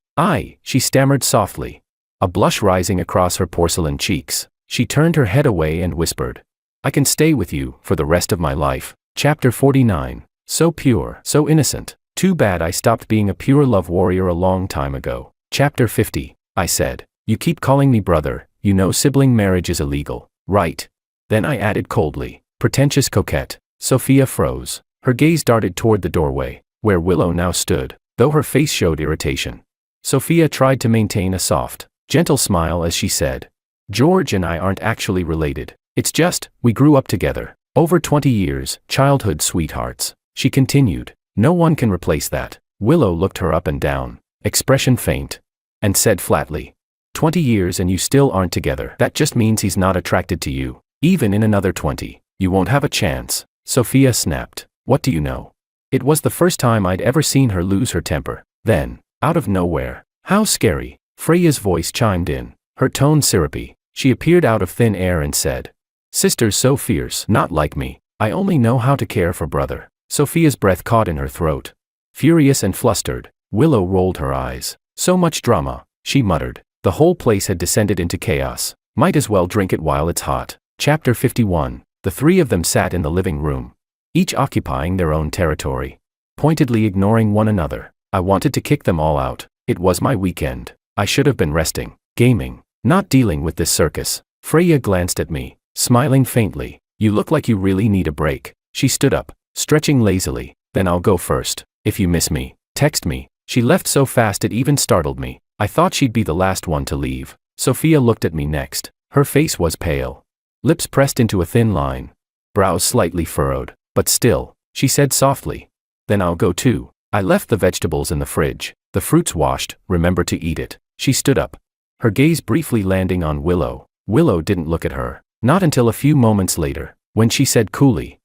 She stammered softly, a blush rising across her porcelain cheeks. She turned her head away and whispered, "I can stay with you for the rest of my life." Chapter 49. So pure, so innocent. Too bad I stopped being a pure love warrior a long time ago. Chapter 50. I said, "You keep calling me brother, you know sibling marriage is illegal, right?" Then I added coldly, "Pretentious coquette." Sophia froze. Her gaze darted toward the doorway, where Willow now stood, though her face showed irritation. Sophia tried to maintain a soft, gentle smile as she said, "George and I aren't actually related. It's just, we grew up together. Over 20 years, childhood sweethearts." She continued, "No one can replace that." Willow looked her up and down, expression faint, and said flatly, 20 years and you still aren't together. That just means he's not attracted to you. Even in another 20, you won't have a chance." Sophia snapped, "What do you know?" It was the first time I'd ever seen her lose her temper. Then, out of nowhere, "How scary." Freya's voice chimed in, her tone syrupy. She appeared out of thin air and said, "Sister's so fierce, not like me. I only know how to care for brother." Sophia's breath caught in her throat. Furious and flustered, Willow rolled her eyes. "So much drama," she muttered. The whole place had descended into chaos. Might as well drink it while it's hot. Chapter 51. The three of them sat in the living room, each occupying their own territory, pointedly ignoring one another. I wanted to kick them all out. It was my weekend. I should have been resting, gaming, not dealing with this circus. Freya glanced at me, smiling faintly. "You look like you really need a break." She stood up, stretching lazily. "Then I'll go first. If you miss me, text me." She left so fast it even startled me. I thought she'd be the last one to leave. Sophia looked at me next. Her face was pale, lips pressed into a thin line, brows slightly furrowed, but still, she said softly, "Then I'll go too." I left the vegetables in the fridge. "The fruit's washed, remember to eat it." She stood up, her gaze briefly landing on Willow. Willow didn't look at her, not until a few moments later, when she said coolly,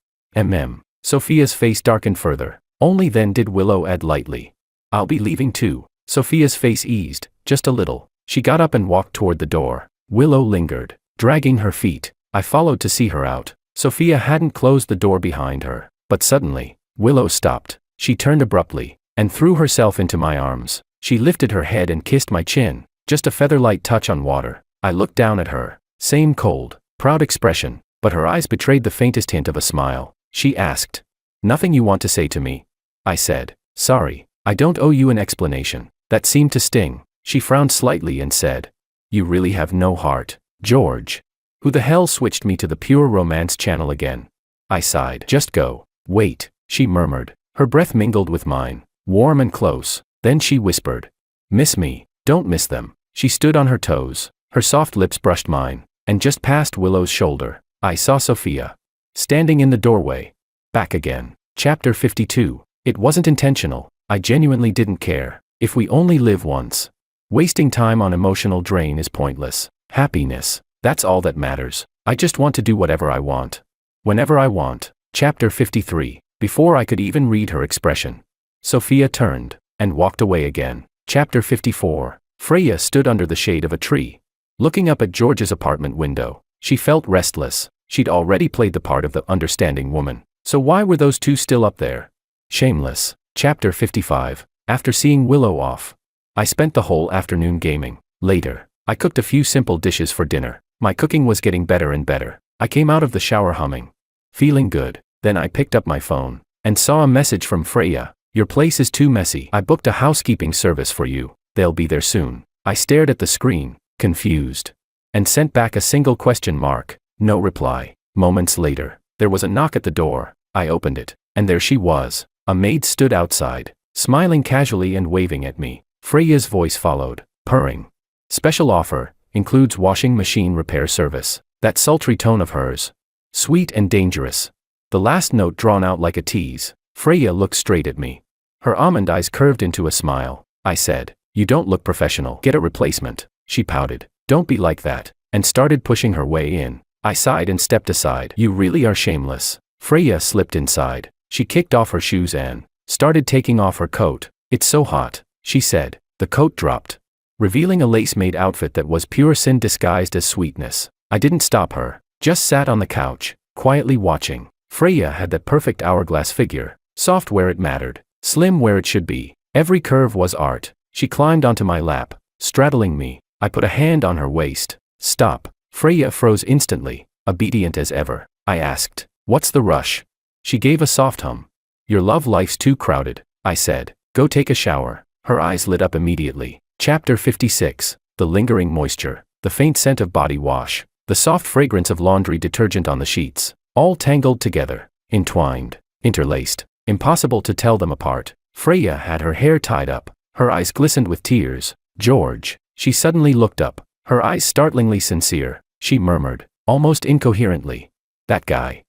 Sophia's face darkened further. Only then did Willow add lightly, I'll be leaving too. Sophia's face eased, just a little. She got up and walked toward the door. Willow lingered, dragging her feet. I followed to see her out. Sophia hadn't closed the door behind her, but suddenly, Willow stopped. She turned abruptly, and threw herself into my arms. She lifted her head and kissed my chin, just a feather-light touch on water. I looked down at her, same cold, proud expression, but her eyes betrayed the faintest hint of a smile. She asked, "Nothing you want to say to me?" I said, "Sorry, I don't owe you an explanation." That seemed to sting. She frowned slightly and said, "You really have no heart, George." Who the hell switched me to the pure romance channel again? I sighed. "Just go." "Wait," she murmured. Her breath mingled with mine, warm and close. Then she whispered, "Miss me, don't miss them." She stood on her toes, her soft lips brushed mine, and just past Willow's shoulder, I saw Sophia. Standing in the doorway. Back again. Chapter 52. It wasn't intentional. I genuinely didn't care. If we only live once. Wasting time on emotional drain is pointless. Happiness. That's all that matters. I just want to do whatever I want. Whenever I want. Chapter 53. Before I could even read her expression, Sophia turned and walked away again. Chapter 54. Freya stood under the shade of a tree, looking up at George's apartment window. She felt restless. She'd already played the part of the understanding woman. So why were those two still up there? Shameless. Chapter 55. After seeing Willow off, I spent the whole afternoon gaming. Later, I cooked a few simple dishes for dinner. My cooking was getting better and better. I came out of the shower humming, feeling good. Then I picked up my phone and saw a message from Freya. "Your place is too messy. I booked a housekeeping service for you. They'll be there soon." I stared at the screen, confused, and sent back a single question mark. No reply. Moments later, there was a knock at the door. I opened it, and there she was. A maid stood outside, smiling casually and waving at me. Freya's voice followed, purring. "Special offer, includes washing machine repair service." That sultry tone of hers. Sweet and dangerous. The last note drawn out like a tease. Freya looked straight at me. Her almond eyes curved into a smile. I said, "You don't look professional. Get a replacement." She pouted, "Don't be like that," and started pushing her way in. I sighed and stepped aside. "You really are shameless." Freya slipped inside. She kicked off her shoes and started taking off her coat. "It's so hot," she said. The coat dropped, revealing a lace-made outfit that was pure sin disguised as sweetness. I didn't stop her, just sat on the couch, quietly watching. Freya had that perfect hourglass figure, soft where it mattered, slim where it should be. Every curve was art. She climbed onto my lap, straddling me. I put a hand on her waist. "Stop." Freya froze instantly, obedient as ever. I asked, "What's the rush?" She gave a soft hum. "Your love life's too crowded," I said. "Go take a shower." Her eyes lit up immediately. Chapter 56. The lingering moisture, the faint scent of body wash, the soft fragrance of laundry detergent on the sheets, all tangled together, entwined, interlaced, impossible to tell them apart. Freya had her hair tied up, her eyes glistened with tears. "George." She suddenly looked up, her eyes startlingly sincere. She murmured, almost incoherently, "That guy."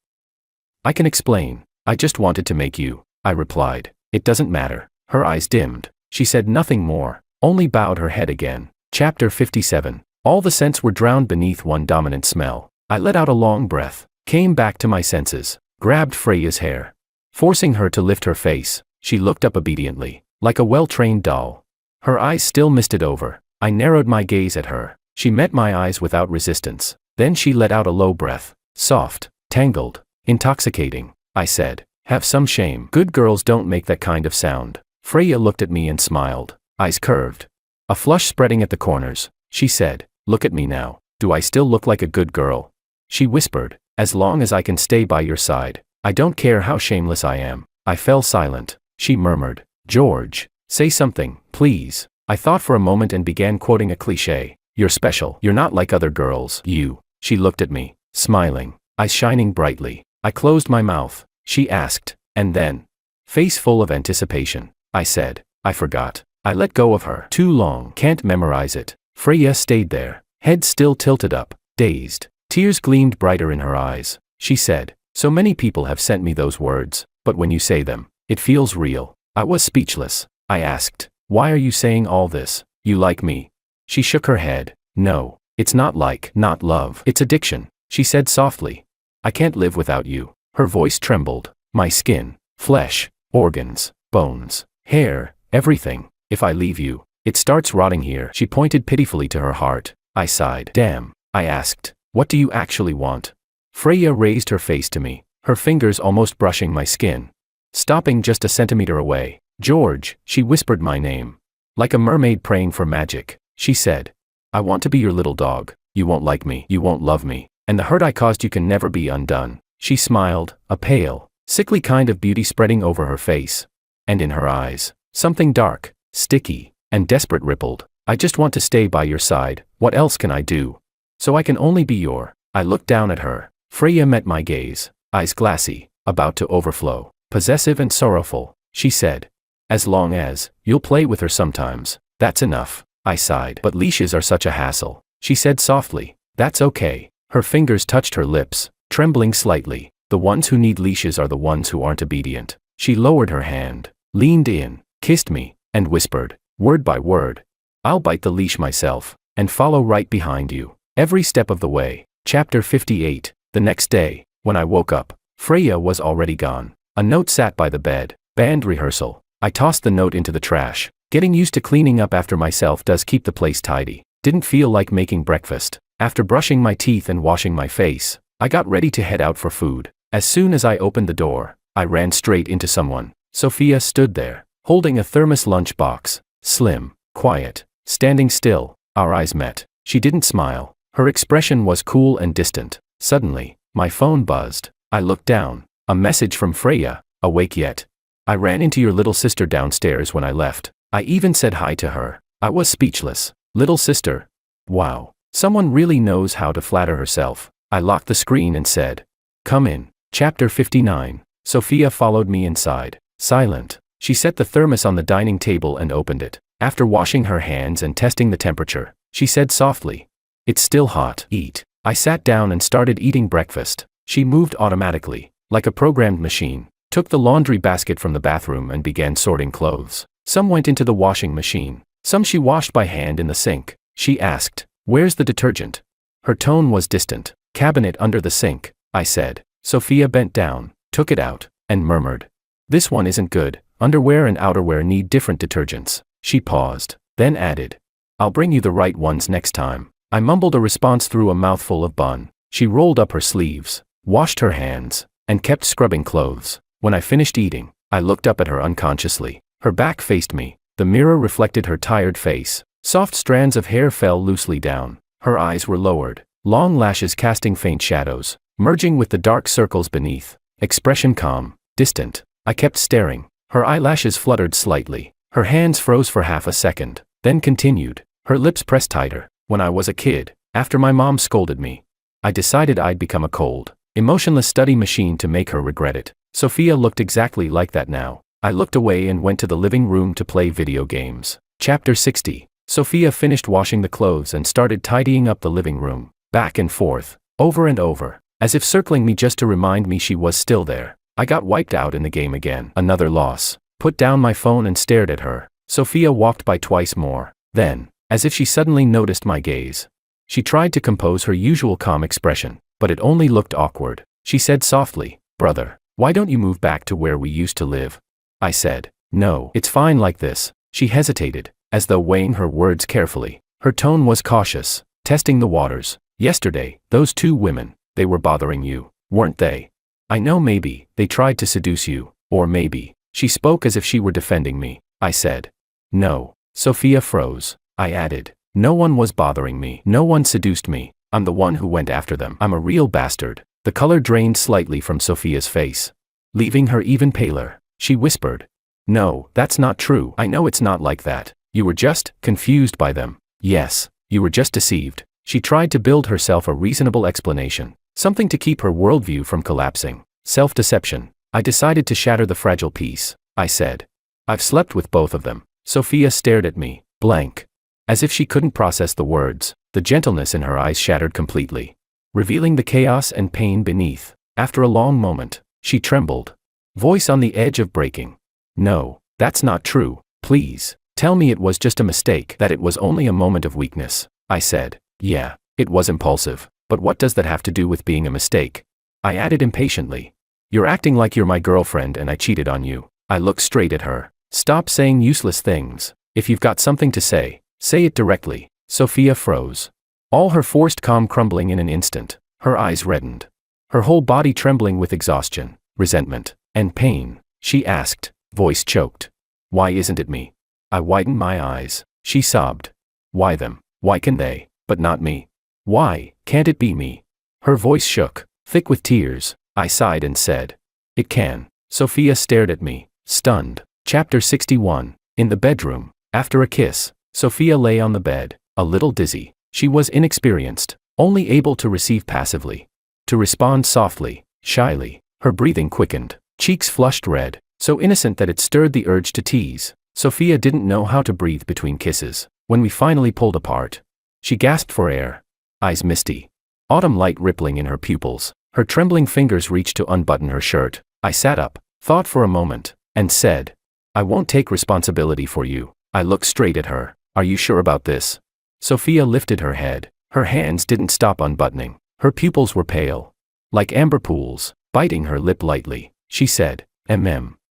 "I can explain. I just wanted to make you," I replied. "It doesn't matter." Her eyes dimmed. She said nothing more, only bowed her head again. Chapter 57. All the scents were drowned beneath one dominant smell. I let out a long breath, came back to my senses, grabbed Freya's hair, forcing her to lift her face. She looked up obediently, like a well-trained doll. Her eyes still misted over. I narrowed my gaze at her. She met my eyes without resistance. Then she let out a low breath, soft, tangled, intoxicating. I said, "Have some shame. Good girls don't make that kind of sound." Freya looked at me and smiled, eyes curved, a flush spreading at the corners. She said, "Look at me now. Do I still look like a good girl?" She whispered, "As long as I can stay by your side. I don't care how shameless I am." I fell silent. She murmured, "George, say something, please." I thought for a moment and began quoting a cliché. "You're special. You're not like other girls. You." She looked at me, smiling, eyes shining brightly. I closed my mouth. She asked, "And then?" Face full of anticipation. I said, "I forgot." I let go of her. "Too long. Can't memorize it." Freya stayed there, head still tilted up, dazed. Tears gleamed brighter in her eyes. She said, "So many people have sent me those words, but when you say them, it feels real." I was speechless. I asked, "Why are you saying all this? You like me?" She shook her head. No, it's not love. It's addiction, she said softly. I can't live without you. Her voice trembled. My skin, flesh, organs, bones, hair, everything. If I leave you, it starts rotting here. She pointed pitifully to her heart. I sighed. Damn, I asked. What do you actually want? Freya raised her face to me, her fingers almost brushing my skin. Stopping just a centimeter away. George, she whispered my name. Like a mermaid praying for magic, she said. I want to be your little dog. You won't like me, you won't love me, and the hurt I caused you can never be undone. She smiled, a pale, sickly kind of beauty spreading over her face. And in her eyes, something dark, sticky, and desperate rippled. I just want to stay by your side. What else can I do? So I can only be your. I looked down at her. Freya met my gaze, eyes glassy, about to overflow, possessive and sorrowful. She said, as long as you'll play with her sometimes, that's enough. I sighed. But leashes are such a hassle, she said softly. That's okay. Her fingers touched her lips, trembling slightly. The ones who need leashes are the ones who aren't obedient. She lowered her hand, leaned in, kissed me, and whispered, word by word, I'll bite the leash myself, and follow right behind you, every step of the way. Chapter 58. The next day, when I woke up, Freya was already gone. A note sat by the bed. Band rehearsal. I tossed the note into the trash. Getting used to cleaning up after myself does keep the place tidy. Didn't feel like making breakfast. After brushing my teeth and washing my face, I got ready to head out for food. As soon as I opened the door, I ran straight into someone. Sophia stood there, holding a thermos lunchbox. Slim, quiet, standing still. Our eyes met. She didn't smile. Her expression was cool and distant. Suddenly, my phone buzzed. I looked down. A message from Freya. Awake yet? I ran into your little sister downstairs when I left. I even said hi to her. I was speechless. Little sister? Wow. Someone really knows how to flatter herself. I locked the screen and said, come in. Chapter 59. Sophia followed me inside. Silent. She set the thermos on the dining table and opened it. After washing her hands and testing the temperature, she said softly, it's still hot. Eat. I sat down and started eating breakfast. She moved automatically, like a programmed machine, took the laundry basket from the bathroom and began sorting clothes. Some went into the washing machine. Some she washed by hand in the sink. She asked, where's the detergent? Her tone was distant. Cabinet under the sink, I said. Sophia bent down, took it out, and murmured, this one isn't good. Underwear and outerwear need different detergents. She paused, then added, I'll bring you the right ones next time. I mumbled a response through a mouthful of bun. She rolled up her sleeves, washed her hands, and kept scrubbing clothes. When I finished eating, I looked up at her unconsciously. Her back faced me. The mirror reflected her tired face. Soft strands of hair fell loosely down. Her eyes were lowered, long lashes casting faint shadows, merging with the dark circles beneath. Expression calm, distant. I kept staring. Her eyelashes fluttered slightly. Her hands froze for half a second, then continued. Her lips pressed tighter. When I was a kid, after my mom scolded me, I decided I'd become a cold, emotionless study machine to make her regret it. Sophia looked exactly like that now. I looked away and went to the living room to play video games. Chapter 60. Sophia finished washing the clothes and started tidying up the living room, back and forth, over and over, as if circling me just to remind me she was still there. I got wiped out in the game again. Another loss. Put down my phone and stared at her. Sophia walked by twice more. Then, as if she suddenly noticed my gaze, she tried to compose her usual calm expression, but it only looked awkward. She said softly, brother, why don't you move back to where we used to live? I said, no, it's fine like this. She hesitated, as though weighing her words carefully. Her tone was cautious, testing the waters. Yesterday, those two women, they were bothering you, weren't they? I know maybe, they tried to seduce you, or maybe. She spoke as if she were defending me. I said, no. Sophia froze. I added, no one was bothering me. No one seduced me. I'm the one who went after them. I'm a real bastard. The color drained slightly from Sophia's face, leaving her even paler. She whispered, no, that's not true. I know it's not like that. You were just confused by them. Yes, you were just deceived. She tried to build herself a reasonable explanation, something to keep her worldview from collapsing. Self-deception. I decided to shatter the fragile peace. I said, I've slept with both of them. Sophia stared at me, blank. As if she couldn't process the words, the gentleness in her eyes shattered completely, revealing the chaos and pain beneath. After a long moment, she trembled, voice on the edge of breaking. No, that's not true, please. Tell me it was just a mistake, that it was only a moment of weakness. I said. Yeah, it was impulsive, but what does that have to do with being a mistake? I added impatiently. You're acting like you're my girlfriend and I cheated on you. I looked straight at her. Stop saying useless things. If you've got something to say it directly. Sophia froze. All her forced calm crumbling in an instant. Her eyes reddened. Her whole body trembling with exhaustion, resentment, and pain. She asked, voice choked. Why isn't it me? I widened my eyes. She sobbed. Why them? Why can they, but not me? Why can't it be me? Her voice shook, thick with tears. I sighed and said, it can. Sophia stared at me, stunned. Chapter 61. In the bedroom. After a kiss, Sophia lay on the bed, a little dizzy. She was inexperienced, only able to receive passively. To respond softly, shyly. Her breathing quickened, cheeks flushed red, so innocent that it stirred the urge to tease. Sophia didn't know how to breathe between kisses. When we finally pulled apart, she gasped for air. Eyes misty. Autumn light rippling in her pupils. Her trembling fingers reached to unbutton her shirt. I sat up, thought for a moment, and said, I won't take responsibility for you. I looked straight at her. Are you sure about this? Sophia lifted her head. Her hands didn't stop unbuttoning. Her pupils were pale, like amber pools. Biting her lip lightly, she said,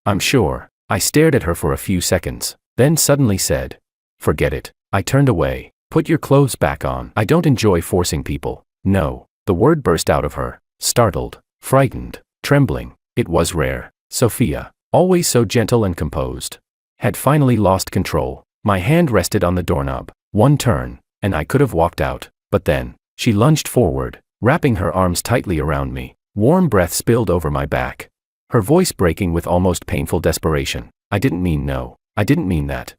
I'm sure. I stared at her for a few seconds, then suddenly said, forget it. I turned away. Put your clothes back on. I don't enjoy forcing people. No. The word burst out of her, startled, frightened, trembling. It was rare. Sophia, always so gentle and composed, had finally lost control. My hand rested on the doorknob. One turn, and I could have walked out. But then, she lunged forward, wrapping her arms tightly around me. Warm breath spilled over my back. Her voice breaking with almost painful desperation. I didn't mean no. I didn't mean that.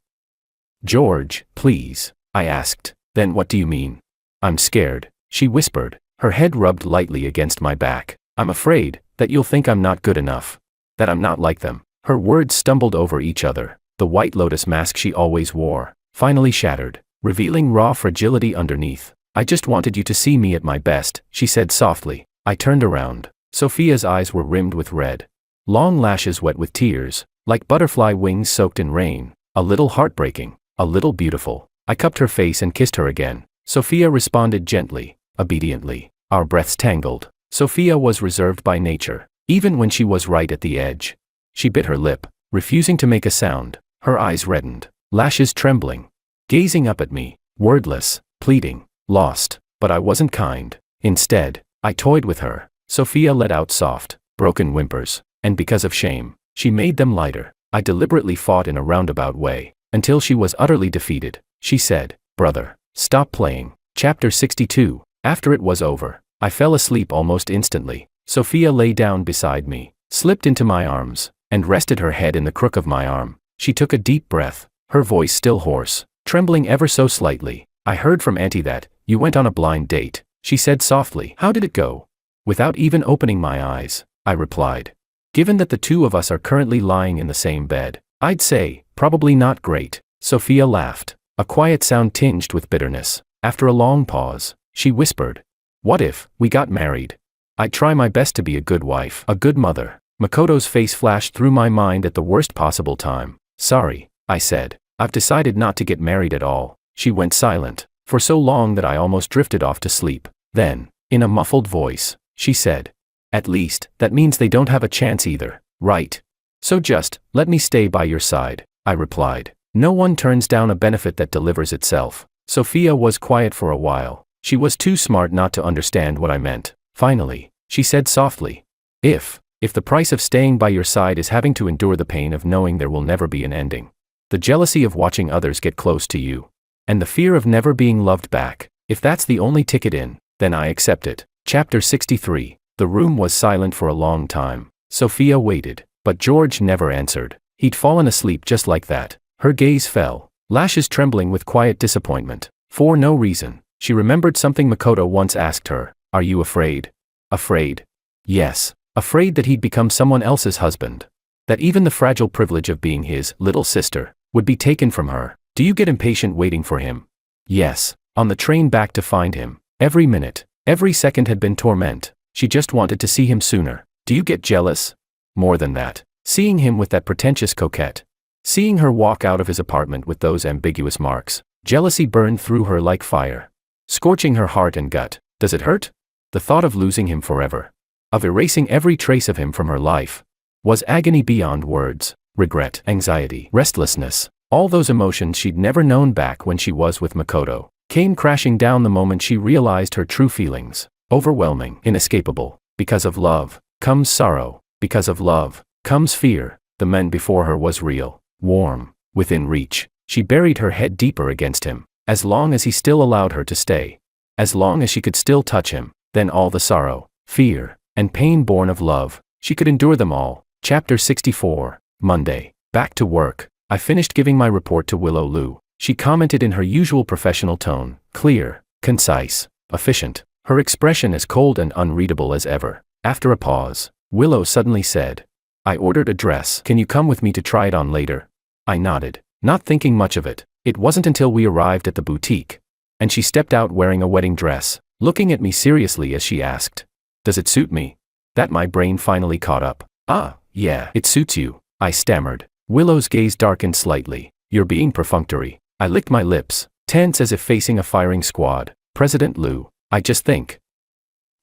George, please, I asked. Then what do you mean? I'm scared, she whispered. Her head rubbed lightly against my back. I'm afraid that you'll think I'm not good enough. That I'm not like them. Her words stumbled over each other. The white lotus mask she always wore finally shattered, revealing raw fragility underneath. I just wanted you to see me at my best, she said softly. I turned around. Sophia's eyes were rimmed with red. Long lashes wet with tears, like butterfly wings soaked in rain. A little heartbreaking, a little beautiful. I cupped her face and kissed her again. Sophia responded gently, obediently. Our breaths tangled. Sophia was reserved by nature, even when she was right at the edge. She bit her lip, refusing to make a sound. Her eyes reddened, lashes trembling, gazing up at me, wordless, pleading, lost. But I wasn't kind. Instead, I toyed with her. Sophia let out soft, broken whimpers, and because of shame, she made them lighter. I deliberately fought in a roundabout way, until she was utterly defeated. She said, brother, stop playing. Chapter 62. After it was over, I fell asleep almost instantly. Sophia lay down beside me, slipped into my arms, and rested her head in the crook of my arm. She took a deep breath, her voice still hoarse, trembling ever so slightly. I heard from Auntie that you went on a blind date, she said softly. How did it go? Without even opening my eyes, I replied. Given that the two of us are currently lying in the same bed, I'd say, probably not great. Sophia laughed, a quiet sound tinged with bitterness. After a long pause, she whispered, what if we got married? I'd try my best to be a good wife, a good mother. Makoto's face flashed through my mind at the worst possible time. Sorry, I said. I've decided not to get married at all. She went silent, for so long that I almost drifted off to sleep. Then, in a muffled voice, she said, at least, that means they don't have a chance either, right? So just, let me stay by your side, I replied. No one turns down a benefit that delivers itself. Sophia was quiet for a while. She was too smart not to understand what I meant. Finally, she said softly, If the price of staying by your side is having to endure the pain of knowing there will never be an ending, the jealousy of watching others get close to you, and the fear of never being loved back, if that's the only ticket in, then I accept it. Chapter 63. The room was silent for a long time. Sophia waited, but George never answered. He'd fallen asleep just like that. Her gaze fell, lashes trembling with quiet disappointment. For no reason, she remembered something Makoto once asked her. Are you afraid? Afraid? Yes. Afraid that he'd become someone else's husband. That even the fragile privilege of being his little sister would be taken from her. Do you get impatient waiting for him? Yes. On the train back to find him, every minute, every second had been torment. She just wanted to see him sooner. Do you get jealous? More than that. Seeing him with that pretentious coquette. Seeing her walk out of his apartment with those ambiguous marks, jealousy burned through her like fire, scorching her heart and gut. Does it hurt? The thought of losing him forever, of erasing every trace of him from her life, was agony beyond words. Regret, anxiety, restlessness, all those emotions she'd never known back when she was with Makoto, came crashing down the moment she realized her true feelings. Overwhelming, inescapable. Because of love comes sorrow. Because of love comes fear. The man before her was real, warm, within reach. She buried her head deeper against him. As long as he still allowed her to stay, as long as she could still touch him, then all the sorrow, fear, and pain born of love, she could endure them all. Chapter 64. Monday. Back to work. I finished giving my report to Willow Lu. She commented in her usual professional tone, clear, concise, efficient, her expression as cold and unreadable as ever. After a pause, Willow suddenly said, I ordered a dress. Can you come with me to try it on later? I nodded, not thinking much of it. It wasn't until we arrived at the boutique, and she stepped out wearing a wedding dress, looking at me seriously as she asked, Does it suit me? That my brain finally caught up. Ah, yeah, it suits you, I stammered. Willow's gaze darkened slightly. You're being perfunctory. I licked my lips, tense as if facing a firing squad. President Lu, I just think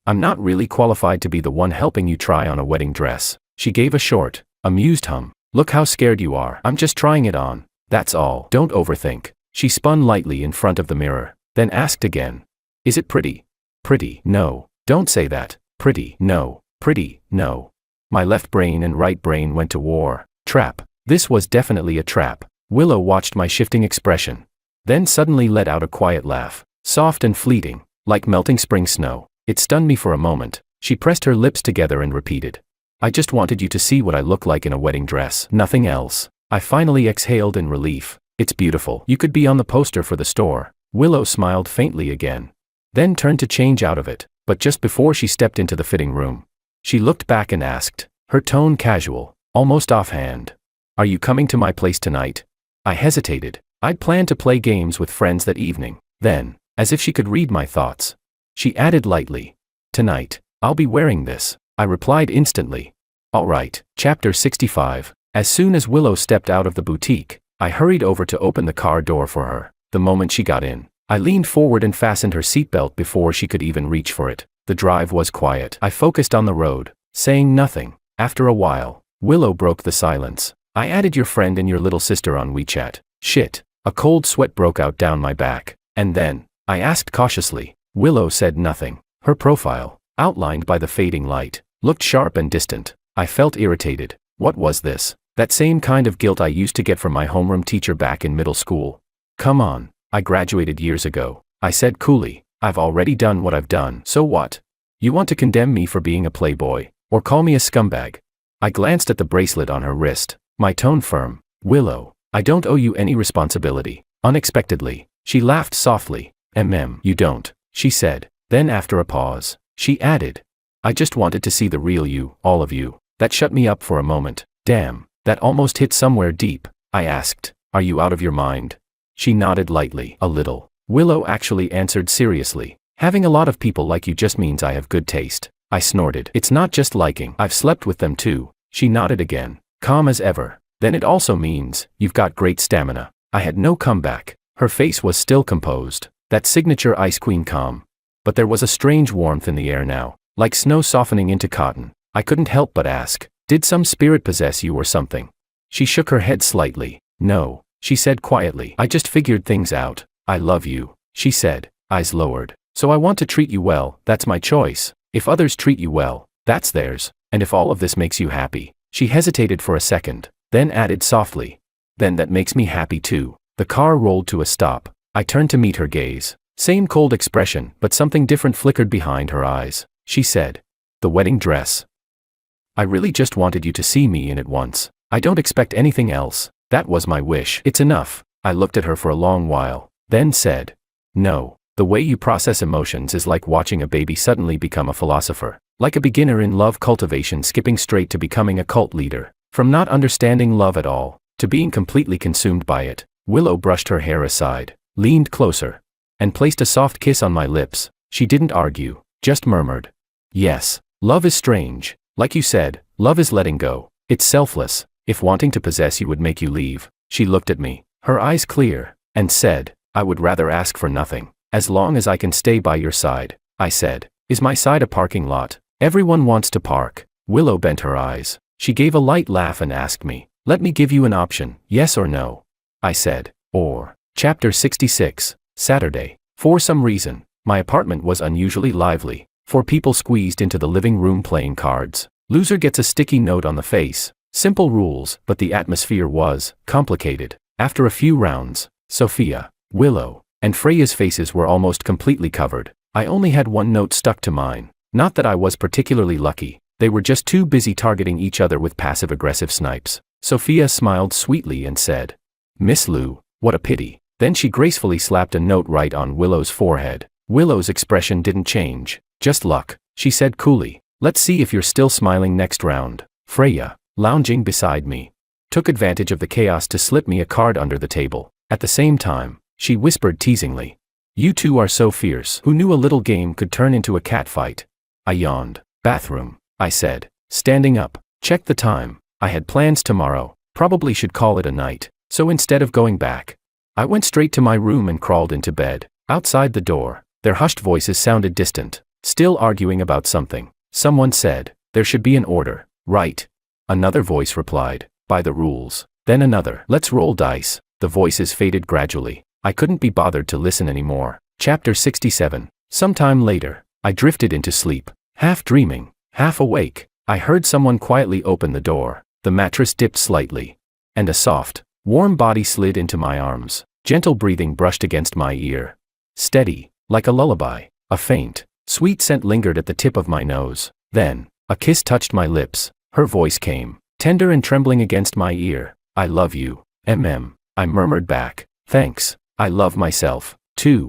I'm not really qualified to be the one helping you try on a wedding dress. She gave a short, amused hum. Look how scared you are. I'm just trying it on. That's all. Don't overthink. She spun lightly in front of the mirror, then asked again. Is it pretty? Pretty, no. Don't say that. Pretty, no. Pretty, no. My left brain and right brain went to war. Trap. This was definitely a trap. Willow watched my shifting expression, then suddenly let out a quiet laugh, soft and fleeting, like melting spring snow. It stunned me for a moment. She pressed her lips together and repeated, I just wanted you to see what I look like in a wedding dress. Nothing else. I finally exhaled in relief. It's beautiful. You could be on the poster for the store. Willow smiled faintly again, then turned to change out of it, but just before she stepped into the fitting room, she looked back and asked, her tone casual, almost offhand, Are you coming to my place tonight? I hesitated. I'd planned to play games with friends that evening. Then, as if she could read my thoughts, she added lightly, Tonight, I'll be wearing this. I replied instantly. All right. Chapter 65. As soon as Willow stepped out of the boutique, I hurried over to open the car door for her. The moment she got in, I leaned forward and fastened her seatbelt before she could even reach for it. The drive was quiet. I focused on the road, saying nothing. After a while, Willow broke the silence. I added your friend and your little sister on WeChat. Shit. A cold sweat broke out down my back. And then, I asked cautiously. Willow said nothing. Her profile, outlined by the fading light, looked sharp and distant. I felt irritated. What was this? That same kind of guilt I used to get from my homeroom teacher back in middle school. Come on, I graduated years ago. I said coolly, I've already done what I've done. So what? You want to condemn me for being a playboy, or call me a scumbag? I glanced at the bracelet on her wrist, my tone firm. Willow, I don't owe you any responsibility. Unexpectedly, she laughed softly. You don't, she said. Then after a pause, she added, I just wanted to see the real you, all of you. That shut me up for a moment. Damn, that almost hit somewhere deep. I asked, Are you out of your mind? She nodded lightly. A little. Willow actually answered seriously. Having a lot of people like you just means I have good taste. I snorted. It's not just liking. I've slept with them too. She nodded again, calm as ever. Then it also means, you've got great stamina. I had no comeback. Her face was still composed, that signature Ice Queen calm. But there was a strange warmth in the air now, like snow softening into cotton. I couldn't help but ask, did some spirit possess you or something? She shook her head slightly. No, she said quietly. I just figured things out. I love you, she said, eyes lowered. So I want to treat you well, that's my choice. If others treat you well, that's theirs. And if all of this makes you happy. She hesitated for a second, then added softly, then that makes me happy too. The car rolled to a stop. I turned to meet her gaze. Same cold expression, but something different flickered behind her eyes. She said, the wedding dress. I really just wanted you to see me in it once. I don't expect anything else. That was my wish. It's enough. I looked at her for a long while, then said, no. The way you process emotions is like watching a baby suddenly become a philosopher. Like a beginner in love cultivation skipping straight to becoming a cult leader. From not understanding love at all, to being completely consumed by it. Willow brushed her hair aside, leaned closer, and placed a soft kiss on my lips. She didn't argue, just murmured, yes, love is strange. Like you said, love is letting go. It's selfless. If wanting to possess you would make you leave, She looked at me, her eyes clear, and said, I would rather ask for nothing, as long as I can stay by your side. I said, is my side a parking lot? Everyone wants to park. Willow bent her eyes. She gave a light laugh and asked me, let me give you an option, yes or no. I said, or. Chapter 66, Saturday. For some reason, my apartment was unusually lively. 4 people squeezed into the living room playing cards. Loser gets a sticky note on the face. Simple rules, but the atmosphere was complicated. After a few rounds, Sophia, Willow, and Freya's faces were almost completely covered. I only had one note stuck to mine. Not that I was particularly lucky. They were just too busy targeting each other with passive-aggressive snipes. Sophia smiled sweetly and said, Miss Lou, what a pity. Then she gracefully slapped a note right on Willow's forehead. Willow's expression didn't change. Just luck, she said coolly. Let's see if you're still smiling next round. Freya, lounging beside me, took advantage of the chaos to slip me a card under the table. At the same time, she whispered teasingly, you two are so fierce. Who knew a little game could turn into a catfight? I yawned. Bathroom, I said, standing up. Check the time. I had plans tomorrow. Probably should call it a night. So instead of going back, I went straight to my room and crawled into bed. Outside the door, their hushed voices sounded distant, still arguing about something. Someone said, there should be an order, right? Another voice replied, by the rules. Then another, let's roll dice. The voices faded gradually. I couldn't be bothered to listen anymore. Chapter 67. Sometime later, I drifted into sleep. Half dreaming, half awake, I heard someone quietly open the door. The mattress dipped slightly, and a soft, warm body slid into my arms. Gentle breathing brushed against my ear. Steady, like a lullaby. A faint, sweet scent lingered at the tip of my nose. Then, a kiss touched my lips. Her voice came, tender and trembling against my ear. I love you, I murmured back. Thanks, I love myself, too.